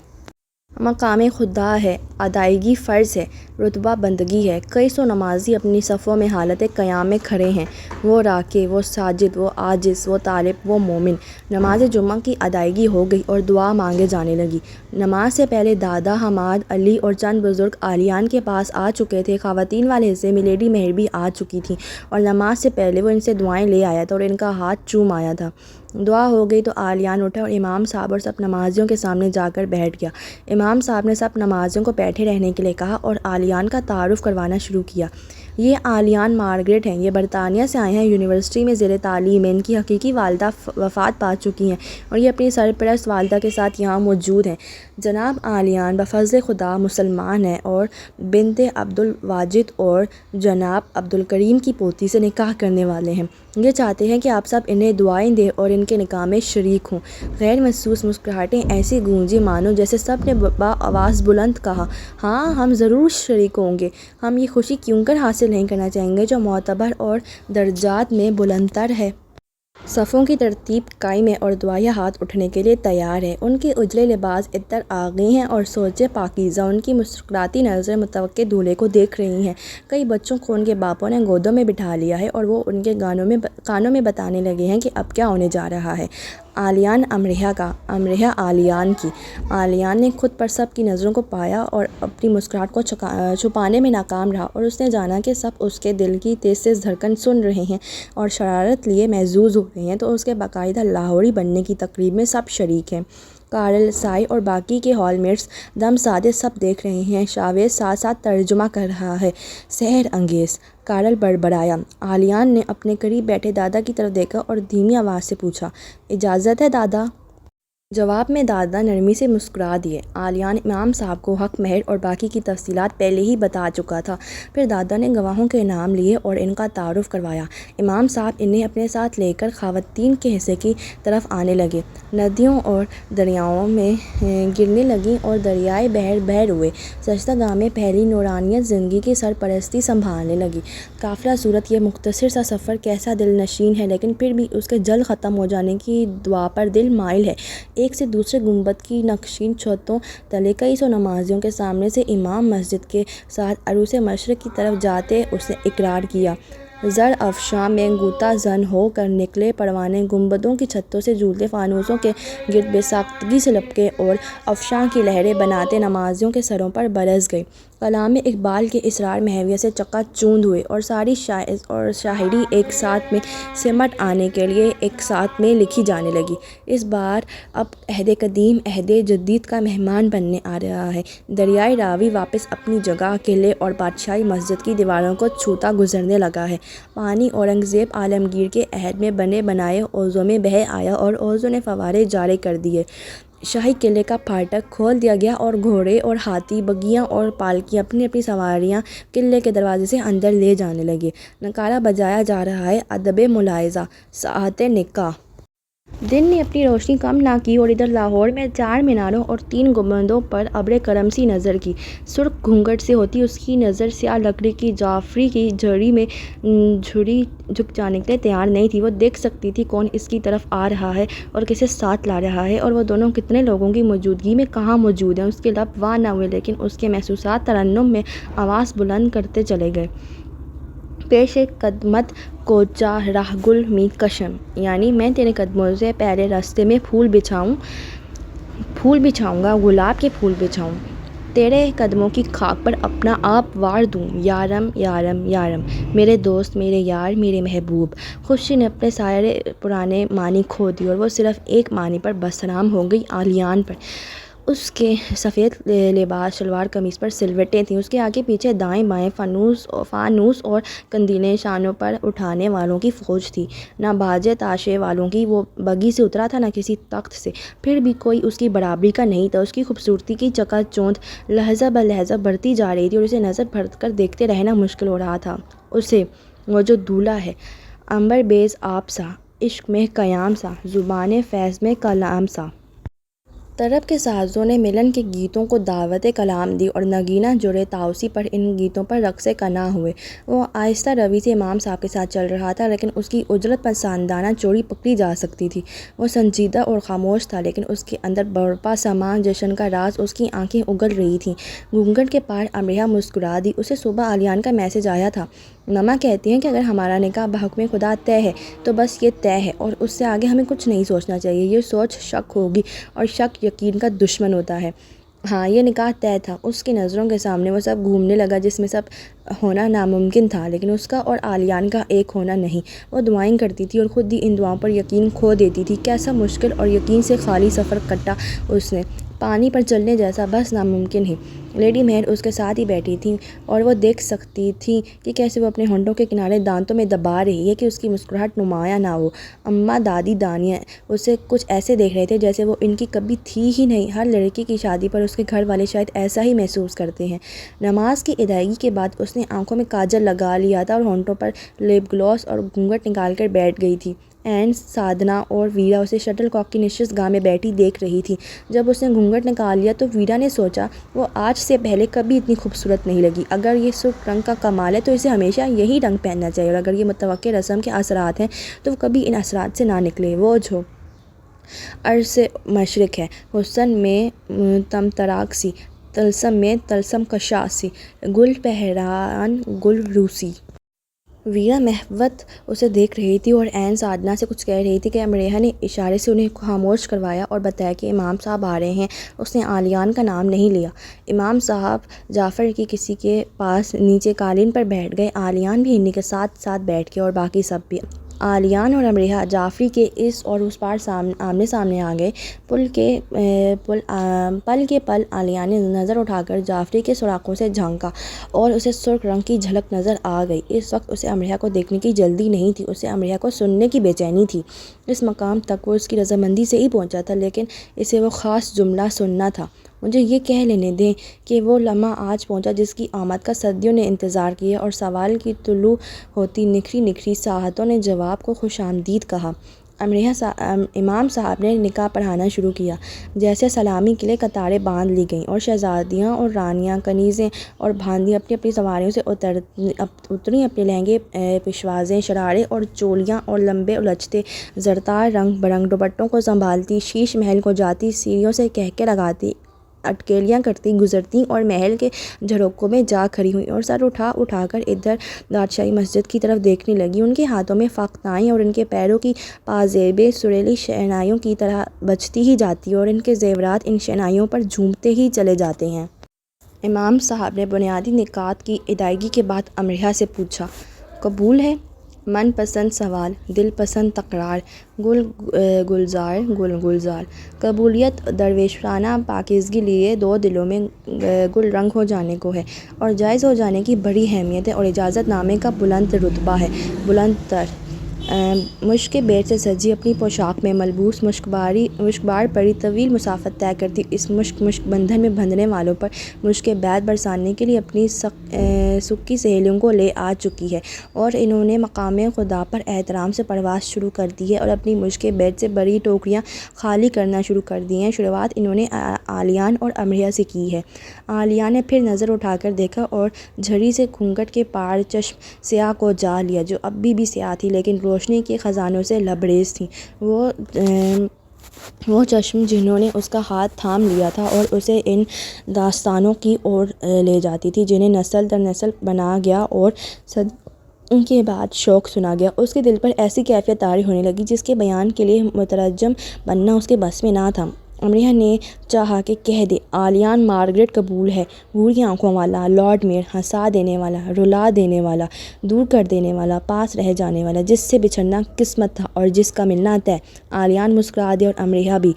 مقام خدا ہے، ادائیگی فرض ہے، رتبہ بندگی ہے۔ کئی سو نمازی اپنی صفوں میں حالت قیام میں کھڑے ہیں، وہ راکع، وہ ساجد، وہ عاجز، وہ طالب، وہ مومن۔ نماز جمعہ کی ادائیگی ہو گئی اور دعا مانگے جانے لگی۔ نماز سے پہلے دادا، حماد، علی اور چند بزرگ عالیان کے پاس آ چکے تھے۔ خواتین والے حصے میں لیڈی مہر بھی آ چکی تھیں اور نماز سے پہلے وہ ان سے دعائیں لے آیا تھا اور ان کا ہاتھ چوم آیا تھا۔ دعا ہو گئی تو عالیان اٹھے اور امام صاحب اور سب نمازیوں کے سامنے جا کر بیٹھ گیا۔ امام صاحب نے سب نمازیوں کو بیٹھے رہنے کے لیے کہا اور عالیان کا تعارف کروانا شروع کیا۔ یہ عالیان مارگریٹ ہیں، یہ برطانیہ سے آئے ہیں، یونیورسٹی میں زیر تعلیم ہیں، ان کی حقیقی والدہ وفات پا چکی ہیں اور یہ اپنی سرپرست والدہ کے ساتھ یہاں موجود ہیں۔ جناب عالیان بفضل خدا مسلمان ہیں اور بنت عبدالواجد اور جناب عبدالکریم کی پوتی سے نکاح کرنے والے ہیں۔ یہ چاہتے ہیں کہ آپ سب انہیں دعائیں دیں اور ان کے نکاح میں شریک ہوں۔ غیر محسوس مسکراہٹیں ایسی گونجیں مانو جیسے سب نے آواز بلند کہا، ہاں ہم ضرور شریک ہوں گے۔ ہم یہ خوشی کیوں کر حاصل نہیں کرنا چاہیں گے جو معتبر اور درجات میں بلند تر ہے۔ صفوں کی ترتیب قائم ہے اور دعائیہ ہاتھ اٹھنے کے لیے تیار ہے۔ ان کے اجلے لباس عطر آ گئے ہیں اور سوچیں پاکیزہ ان کی مسکراتی نظریں متوقع دولہے کو دیکھ رہی ہیں۔ کئی بچوں کو ان کے باپوں نے گودوں میں بٹھا لیا ہے اور وہ ان کے کانوں میں بتانے لگے ہیں کہ اب کیا ہونے جا رہا ہے۔ عالیان امریا کا، امریا عالیان کی۔ عالیان نے خود پر سب کی نظروں کو پایا اور اپنی مسکراہٹ کو چھپانے میں ناکام رہا اور اس نے جانا کہ سب اس کے دل کی تیز تیز دھڑکن سن رہے ہیں اور شرارت لیے محظوظ ہو رہے ہیں تو اس کے باقاعدہ لاہوری بننے کی تقریب میں سب شریک ہیں۔ کارل، سائی اور باقی کے ہال میٹس دم سادے سب دیکھ رہے ہیں۔ شاویز ساتھ ساتھ ترجمہ کر رہا ہے۔ سحر انگیز! کارل بڑبڑایا۔ عالیان نے اپنے قریب بیٹھے دادا کی طرف دیکھا اور دھیمی آواز سے پوچھا، اجازت ہے دادا؟ جواب میں دادا نرمی سے مسکرا دیے۔ عالیان امام صاحب کو حق مہر اور باقی کی تفصیلات پہلے ہی بتا چکا تھا۔ پھر دادا نے گواہوں کے نام لیے اور ان کا تعارف کروایا۔ امام صاحب انہیں اپنے ساتھ لے کر خواتین کے حصے کی طرف آنے لگے۔ ندیوں اور دریاؤں میں گرنے لگیں اور دریائے بحر ہوئے۔ سجدہ گاہ میں پھیلی نورانیت زندگی کی سرپرستی سنبھالنے لگی۔ قافلہ صورت یہ مختصر سا سفر کیسا دل نشین ہے، لیکن پھر بھی اس کے جلد ختم ہو جانے کی دعا پر دل مائل ہے۔ ایک سے دوسرے گنبد کی نقشین چھتوں تلے کئی سو نمازیوں کے سامنے سے امام مسجد کے ساتھ عروس مشرق کی طرف جاتے اس نے اقرار کیا۔ زر افشاں میں غوطہ زن ہو کر نکلے پروانے گنبدوں کی چھتوں سے جھولتے فانوسوں کے گرد بے ساختگی سے لپکے اور افشاں کی لہریں بناتے نمازیوں کے سروں پر برس گئے۔ کلام اقبال کے اسرار محویہ سے چکا چوند ہوئے اور ساری شاعری ایک ساتھ میں سمٹ آنے کے لیے ایک ساتھ میں لکھی جانے لگی۔ اس بار اب عہد قدیم عہد جدید کا مہمان بننے آ رہا ہے۔ دریائے راوی واپس اپنی جگہ قلعے اور بادشاہی مسجد کی دیواروں کو چھوتا گزرنے لگا ہے۔ پانی اورنگزیب عالمگیر کے عہد میں بنے بنائے حوضوں میں بہہ آیا اور حوضوں نے فوارے جاری کر دیے۔ شاہی قلعے کا پھاٹک کھول دیا گیا اور گھوڑے اور ہاتھی، بگیاں اور پالکیاں اپنی اپنی سواریاں قلعے کے دروازے سے اندر لے جانے لگے۔ نکارہ بجایا جا رہا ہے، ادب ملاحظہ، ساعت نکاح۔ دن نے اپنی روشنی کم نہ کی اور ادھر لاہور میں 4 میناروں اور 3 گنبدوں پر ابر کرم سی نظر کی۔ سرخ گھونگھٹ سے ہوتی اس کی نظر سیاہ لکڑی کی جعفری کی جھڑی میں جھک جانے کے لیے تیار نہیں تھی۔ وہ دیکھ سکتی تھی کون اس کی طرف آ رہا ہے اور کسے ساتھ لا رہا ہے اور وہ دونوں کتنے لوگوں کی موجودگی میں کہاں موجود ہیں۔ اس کے لب وا نہ ہوئے لیکن اس کے محسوسات ترنم میں آواز بلند کرتے چلے گئے۔ پیش قدمت کوچہ راہ گل می کشم، یعنی میں تیرے قدموں سے پہلے راستے میں پھول بچھاؤں۔ پھول بچھاؤں گا، گلاب کے پھول بچھاؤں، تیرے قدموں کی خاک پر اپنا آپ وار دوں، یارم یارم یارم، میرے دوست، میرے یار، میرے محبوب۔ خورشید نے اپنے سارے پرانے معنی کھو دیے اور وہ صرف ایک معنی پر بسرام ہو گئی، آلیان پر۔ اس کے سفید لباس، شلوار قمیص پر سلوٹیں تھیں، اس کے آگے پیچھے دائیں بائیں فانوس اور قندیلیں، شانوں پر اٹھانے والوں کی فوج تھی، نہ باجے تاشے والوں کی، وہ بگھی سے اترا تھا نہ کسی تخت سے، پھر بھی کوئی اس کی برابری کا نہیں تھا۔ اس کی خوبصورتی کی چکا چوندھ لحظہ بہ لحظہ بڑھتی جا رہی تھی اور اسے نظر بھر کر دیکھتے رہنا مشکل ہو رہا تھا۔ اسے، وہ جو دولہا ہے، عنبر بیز آب سا، عشق میں قیام سا، زبان فیض میں کلام سا۔ طرب کے سازوں نے ملن کے گیتوں کو دعوت کلام دی اور نگینہ جڑے طاؤسی پر ان گیتوں پر رقص کنا ہوئے۔ وہ آہستہ روی سے امام صاحب کے ساتھ چل رہا تھا، لیکن اس کی اجرت پسندانہ چوڑی پکڑی جا سکتی تھی۔ وہ سنجیدہ اور خاموش تھا، لیکن اس کے اندر برپا سماں جشن کا راز اس کی آنکھیں اگل رہی تھیں۔ گھونگھٹ کے پار امریہ مسکرا دی۔ اسے صبح آلیان کا میسج آیا تھا۔ مما کہتی ہیں کہ اگر ہمارا نکاح بحکم خدا طے ہے تو بس یہ طے ہے اور اس سے آگے ہمیں کچھ نہیں سوچنا چاہیے۔ یہ سوچ شک ہوگی اور شک یقین کا دشمن ہوتا ہے۔ ہاں، یہ نکاح طے تھا۔ اس کی نظروں کے سامنے وہ سب گھومنے لگا جس میں سب ہونا ناممکن تھا، لیکن اس کا اور آلیان کا ایک ہونا نہیں۔ وہ دعائیں کرتی تھی اور خود ہی ان دعاؤں پر یقین کھو دیتی تھی۔ کیسا مشکل اور یقین سے خالی سفر کٹا اس نے، پانی پر چلنے جیسا، بس ناممکن ہی۔ لیڈی مہر اس کے ساتھ ہی بیٹھی تھیں اور وہ دیکھ سکتی تھی کہ کیسے وہ اپنے ہونٹوں کے کنارے دانتوں میں دبا رہی ہے کہ اس کی مسکراہٹ نمایاں نہ ہو۔ اماں، دادی، دانیہ اسے کچھ ایسے دیکھ رہے تھے جیسے وہ ان کی کبھی تھی ہی نہیں۔ ہر لڑکی کی شادی پر اس کے گھر والے شاید ایسا ہی محسوس کرتے ہیں۔ نماز کی ادائیگی کے بعد اس نے آنکھوں میں کاجل لگا لیا تھا اور ہونٹوں پر لپ گلوس اور گھونگھٹ نکال کر بیٹھ گئی تھی۔ این، سادھنا اور ویرا اسے شٹل کاک کی نشست گاہ میں بیٹھی دیکھ رہی تھی۔ جب اس نے گھونگھٹ نکال لیا تو ویرا نے سوچا، وہ آج سے پہلے کبھی اتنی خوبصورت نہیں لگی۔ اگر یہ سرخ رنگ کا کمال ہے تو اسے ہمیشہ یہی رنگ پہننا چاہیے، اور اگر یہ متوقع رسم کے اثرات ہیں تو وہ کبھی ان اثرات سے نہ نکلے۔ وہ جو عرص مشرق ہے، حسن میں طمطراق سی، طلسم میں طلسم کشا سی، گل پہران گل روسی۔ ویرا محوت اسے دیکھ رہی تھی اور عین سادھنا سے کچھ کہہ رہی تھی کہ امریہ نے اشارے سے انہیں خاموش کروایا اور بتایا کہ امام صاحب آ رہے ہیں۔ اس نے آلیان کا نام نہیں لیا۔ امام صاحب جعفر کی کسی کے پاس نیچے قالین پر بیٹھ گئے، آلیان بھی انہی کے ساتھ ساتھ بیٹھ گیا اور باقی سب بھی۔ آلیان اور امریہ جعفری کے اس اور اس پار آمنے سامنے آ گئے۔ پل کے پل آلیان نے نظر اٹھا کر جعفری کے سوراخوں سے جھانکا اور اسے سرخ رنگ کی جھلک نظر آ گئی۔ اس وقت اسے امریہ کو دیکھنے کی جلدی نہیں تھی، اسے امریہ کو سننے کی بے چینی تھی۔ اس مقام تک وہ اس کی رضامندی سے ہی پہنچا تھا، لیکن اسے وہ خاص جملہ سننا تھا۔ مجھے یہ کہہ لینے دیں کہ وہ لمحہ آج پہنچا جس کی آمد کا صدیوں نے انتظار کیا، اور سوال کی طلوع ہوتی نکھری نکھری ساحتوں نے جواب کو خوش آمدید کہا۔ امام صاحب نے نکاح پڑھانا شروع کیا۔ جیسے سلامی کے لیے قطاریں باندھ لی گئیں اور شہزادیاں اور رانیاں، کنیزیں اور بھاندی اپنی اپنی سواریوں سے اتریں، اپنے لہنگے، پشوازیں، شرارے اور چولیاں اور لمبے الجھتے زرتار رنگ برنگ دوپٹوں کو سنبھالتی شیش محل کو جاتی، سیڑھیوں سے کہکے لگاتی، اٹکلیاں کرتی گزرتیں اور محل کے جھروکوں میں جا کھڑی ہوئیں اور سر اٹھا اٹھا کر ادھر بادشاہی مسجد کی طرف دیکھنے لگیں۔ ان کے ہاتھوں میں فاختائیں اور ان کے پیروں کی پازیبیں سریلی شہنائیوں کی طرح بجتی ہی جاتی اور ان کے زیورات ان شہنائیوں پر جھومتے ہی چلے جاتے ہیں۔ امام صاحب نے بنیادی نکات کی ادائیگی کے بعد امریہ سے پوچھا، قبول ہے؟ من پسند سوال، دل پسند تکرار، گلزار۔ قبولیت درویشانہ پاکیزگی لیے دو دلوں میں گل رنگ ہو جانے کو ہے اور جائز ہو جانے کی بڑی اہمیت ہے، اور اجازت نامے کا بلند رتبہ ہے، بلند تر۔ مشک کے بیج سے سجی اپنی پوشاک میں ملبوس مشک بار پری طویل مسافت طے کرتی اس مشک بندھن میں بندھنے والوں پر مشک کے بیج برسانے کے لیے اپنی سکی سہیلیوں کو لے آ چکی ہے، اور انہوں نے مقام خدا پر احترام سے پرواز شروع کر دی ہے اور اپنی مشک کے بیج سے بڑی ٹوکریاں خالی کرنا شروع کر دی ہیں۔ شروعات انہوں نے آلیان اور امریہ سے کی ہے۔ آلیان نے پھر نظر اٹھا کر دیکھا اور جھری سے گھونگھٹ کے پار چشم سیاہ کو جا لیا، جو اب بھی سیاہ تھی لیکن روشنی کے خزانوں سے لبریز تھیں۔ وہ چشم جنہوں نے اس کا ہاتھ تھام لیا تھا اور اسے ان داستانوں کی اور لے جاتی تھی جنہیں نسل در نسل بنا گیا اور صدیوں کے بعد شوق سنا گیا۔ اس کے دل پر ایسی کیفیت طاری ہونے لگی جس کے بیان کے لیے مترجم بننا اس کے بس میں نہ تھا۔ امریہ نے چاہا کہ کہہ دے آلیان مارگریٹ قبول ہے، بھوری آنکھوں والا، لارڈ میئر، ہنسا دینے والا، رلا دینے والا، دور کر دینے والا، پاس رہ جانے والا، جس سے بچھڑنا قسمت تھا اور جس کا ملنا طے۔ آلیان مسکرا دی اور امریہ بھی،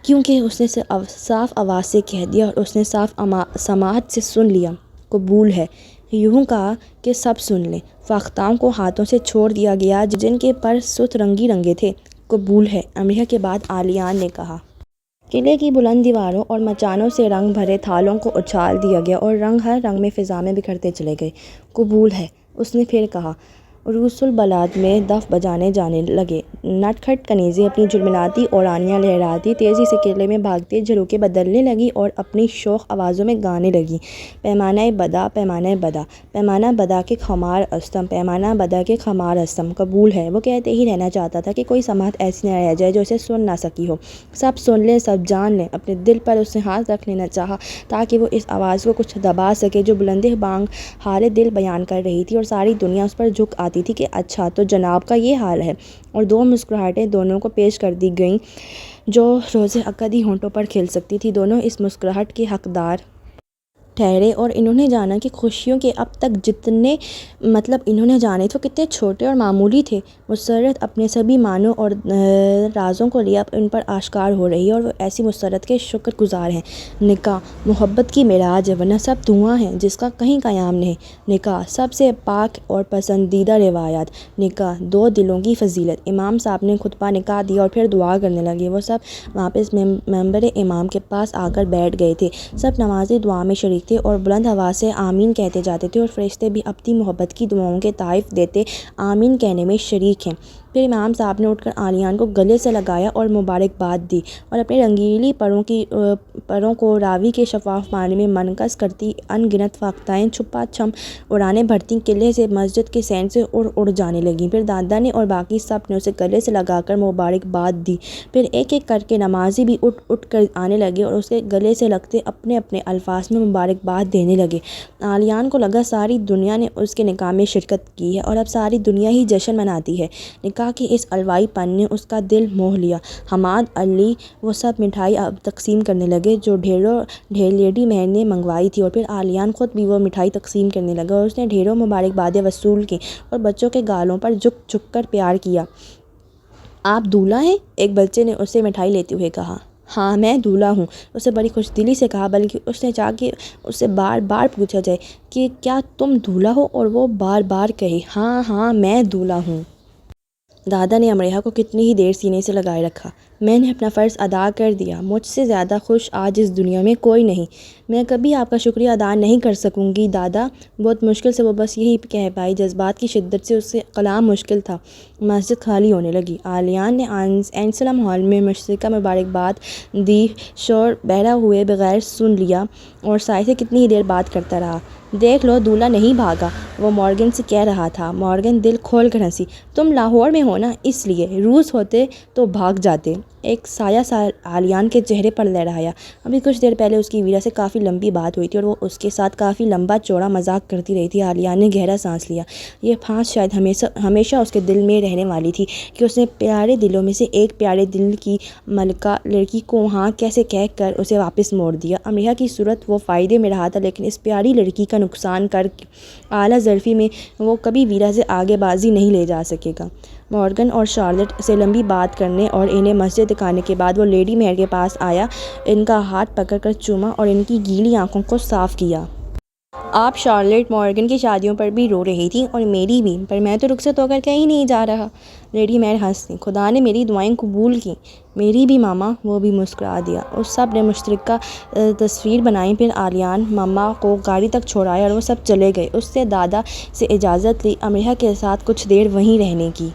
کیونکہ اس نے صاف آواز سے کہہ دیا اور اس نے صاف سماعت سے سن لیا، قبول ہے۔ یوں کہا کہ سب سن لیں۔ فاختاؤں کو ہاتھوں سے چھوڑ دیا گیا جن کے پر سرخ رنگی رنگے تھے۔ قبول ہے۔ امریہ کے بعد آلیان نے کہا۔ قلعے کی بلند دیواروں اور مچانوں سے رنگ بھرے تھالوں کو اچھال دیا گیا اور رنگ ہر رنگ میں فضا میں بکھرتے چلے گئے۔ قبول ہے۔ اس نے پھر کہا۔ عروس البلاد میں دف بجائے جانے لگے، نٹ کھٹ کنیزیں اپنی جھلملاتی اوڑانیاں لہراتی تیزی سے قلعے میں بھاگتے جھروکے بدلنے لگیں اور اپنی شوخ آوازوں میں گانے لگیں: پیمانۂ بدا، پیمانۂ بدا، پیمانہ بدا کے خمار استم، پیمانہ بدا کے خمار استم۔ قبول ہے۔ وہ کہتے ہی رہنا چاہتا تھا کہ کوئی سماعت ایسی نہ رہ جائے جو اسے سن نہ سکی ہو۔ سب سن لیں، سب جان لیں۔ اپنے دل پر اس نے ہاتھ رکھ لینا چاہا تاکہ وہ اس آواز کو کچھ دبا سکے جو بلند بانگ حال دل بیان کر رہی تھی، اور ساری دنیا اس پر جھک آتی تھی کہ اچھا تو جناب کا یہ حال ہے۔ اور دو مسکراہٹیں دونوں کو پیش کر دی گئیں جو روز عقد ہی ہونٹوں پر کھل سکتی تھیں۔ دونوں اس مسکراہٹ کے حقدار ٹھہرے اور انہوں نے جانا کہ خوشیوں کے اب تک جتنے انہوں نے جانے تھے وہ کتنے چھوٹے اور معمولی تھے۔ مسرت اپنے سبھی معنوں اور رازوں کو لیے ان پر آشکار ہو رہی ہے اور وہ ایسی مسرت کے شکر گزار ہیں۔ نکاح محبت کی معراج ہے، ورنہ سب دھواں ہے جس کا کہیں قیام نہیں۔ نکاح سب سے پاک اور پسندیدہ روایات۔ نکاح دو دلوں کی فضیلت۔ امام صاحب نے خطبہ نکاح دیا اور پھر دعا کرنے لگے۔ وہ سب واپس منبر امام کے پاس آ کر بیٹھ گئے تھے۔ سب نمازی دعا میں شریک تھے اور بلند آواز سے آمین کہتے جاتے تھے، اور فرشتے بھی اپنی محبت کی دعاؤں کے تحائف دیتے آمین کہنے میں شریک ہیں۔ پھر امام صاحب نے اٹھ کر آلیان کو گلے سے لگایا اور مبارکباد دی اور اپنی رنگیلی پروں کو راوی کے شفاف پانی میں منعکس کرتی ان گنت فاختائیں چھپا چھم اڑانے بھرتی قلعے سے مسجد کے سین سے اڑ جانے لگیں۔ پھر دادا نے اور باقی سب نے اسے گلے سے لگا کر مبارکباد دی۔ پھر ایک ایک کر کے نمازی بھی اٹھ کر آنے لگے اور اسے گلے سے لگتے اپنے اپنے الفاظ میں مبارکباد دینے لگے۔ آلیان کو لگا ساری دنیا نے اس کے نکاح میں شرکت کی ہے اور اب ساری دنیا ہی جشن مناتی ہے۔ نکاح کے اس الوائی پن نے اس کا دل موہ لیا۔ حماد، علی وہ سب مٹھائی تقسیم کرنے لگے جو ڈھیر لیڈی مہر نے منگوائی تھی، اور پھر آلیان خود بھی وہ مٹھائی تقسیم کرنے لگا اور اس نے ڈھیروں مبارکبادیں وصول کیں اور بچوں کے گالوں پر جھک جھک کر پیار کیا۔ آپ دولہا ہیں؟ ایک بچے نے اس سے مٹھائی لیتے ہوئے کہا۔ ہاں میں دولہا ہوں، اسے بڑی خوش دلی سے کہا، بلکہ اس نے چاہا کہ اس سے بار بار پوچھا جائے کہ کیا تم دولہا ہو، اور وہ بار بار کہے ہاں ہاں میں دولہا ہوں۔ دادا نے امریہ کو کتنی ہی دیر سینے سے لگائے رکھا۔ میں نے اپنا فرض ادا کر دیا، مجھ سے زیادہ خوش آج اس دنیا میں کوئی نہیں۔ میں کبھی آپ کا شکریہ ادا نہیں کر سکوں گی دادا۔ بہت مشکل سے وہ بس یہی کہہ پائی، جذبات کی شدت سے اس سے کلام مشکل تھا۔ مسجد خالی ہونے لگی۔ آلیان نے اینسلم ہال میں مشترکہ مبارکباد دی، شور بہرا ہوئے بغیر سن لیا اور سائے سے کتنی ہی دیر بات کرتا رہا۔ دیکھ لو دولہا نہیں بھاگا، وہ مورگن سے کہہ رہا تھا۔ مورگن دل کھول کر ہنسی۔ تم لاہور میں ہو نا، اس لیے، روس ہوتے تو بھاگ جاتے۔ ایک سایہ سا آلیان کے چہرے پر لہرایا۔ ابھی کچھ دیر پہلے اس کی ویرا سے کافی لمبی بات ہوئی تھی اور وہ اس کے ساتھ کافی لمبا چوڑا مذاق کرتی رہی تھی۔ آلیان نے گہرا سانس لیا۔ یہ پھانس شاید ہمیشہ اس کے دل میں رہنے والی تھی کہ اس نے پیارے دلوں میں سے ایک پیارے دل کی ملکہ لڑکی کو ہاں کیسے کہہ کر اسے واپس موڑ دیا۔ امریہ کی صورت وہ فائدے میں رہا تھا، لیکن اس پیاری لڑکی کا نقصان کر اعلیٰ ظرفی میں وہ کبھی ویرا سے آگے بازی نہیں لے جا سکے گا۔ مورگن اور شارلٹ سے لمبی بات کرنے اور انہیں مسجد دکھانے کے بعد وہ لیڈی مہر کے پاس آیا، ان کا ہاتھ پکڑ کر چوما اور ان کی گیلی آنکھوں کو صاف کیا۔ آپ شارلٹ مورگن کی شادیوں پر بھی رو رہی تھیں اور میری بھی، پر میں تو رخصت ہو کر کہیں نہیں جا رہا۔ لیڈی مہر ہنس دی۔ خدا نے میری دعائیں قبول کیں۔ میری بھی ماما، وہ بھی مسکرا دیا۔ اس سب نے مشترکہ تصویر بنائی۔ پھر آلیان ماما کو گاڑی تک چھوڑایا اور وہ سب چلے گئے۔ اس سے دادا سے اجازت لی امریہ کے ساتھ کچھ دیر وہیں رہنے کی۔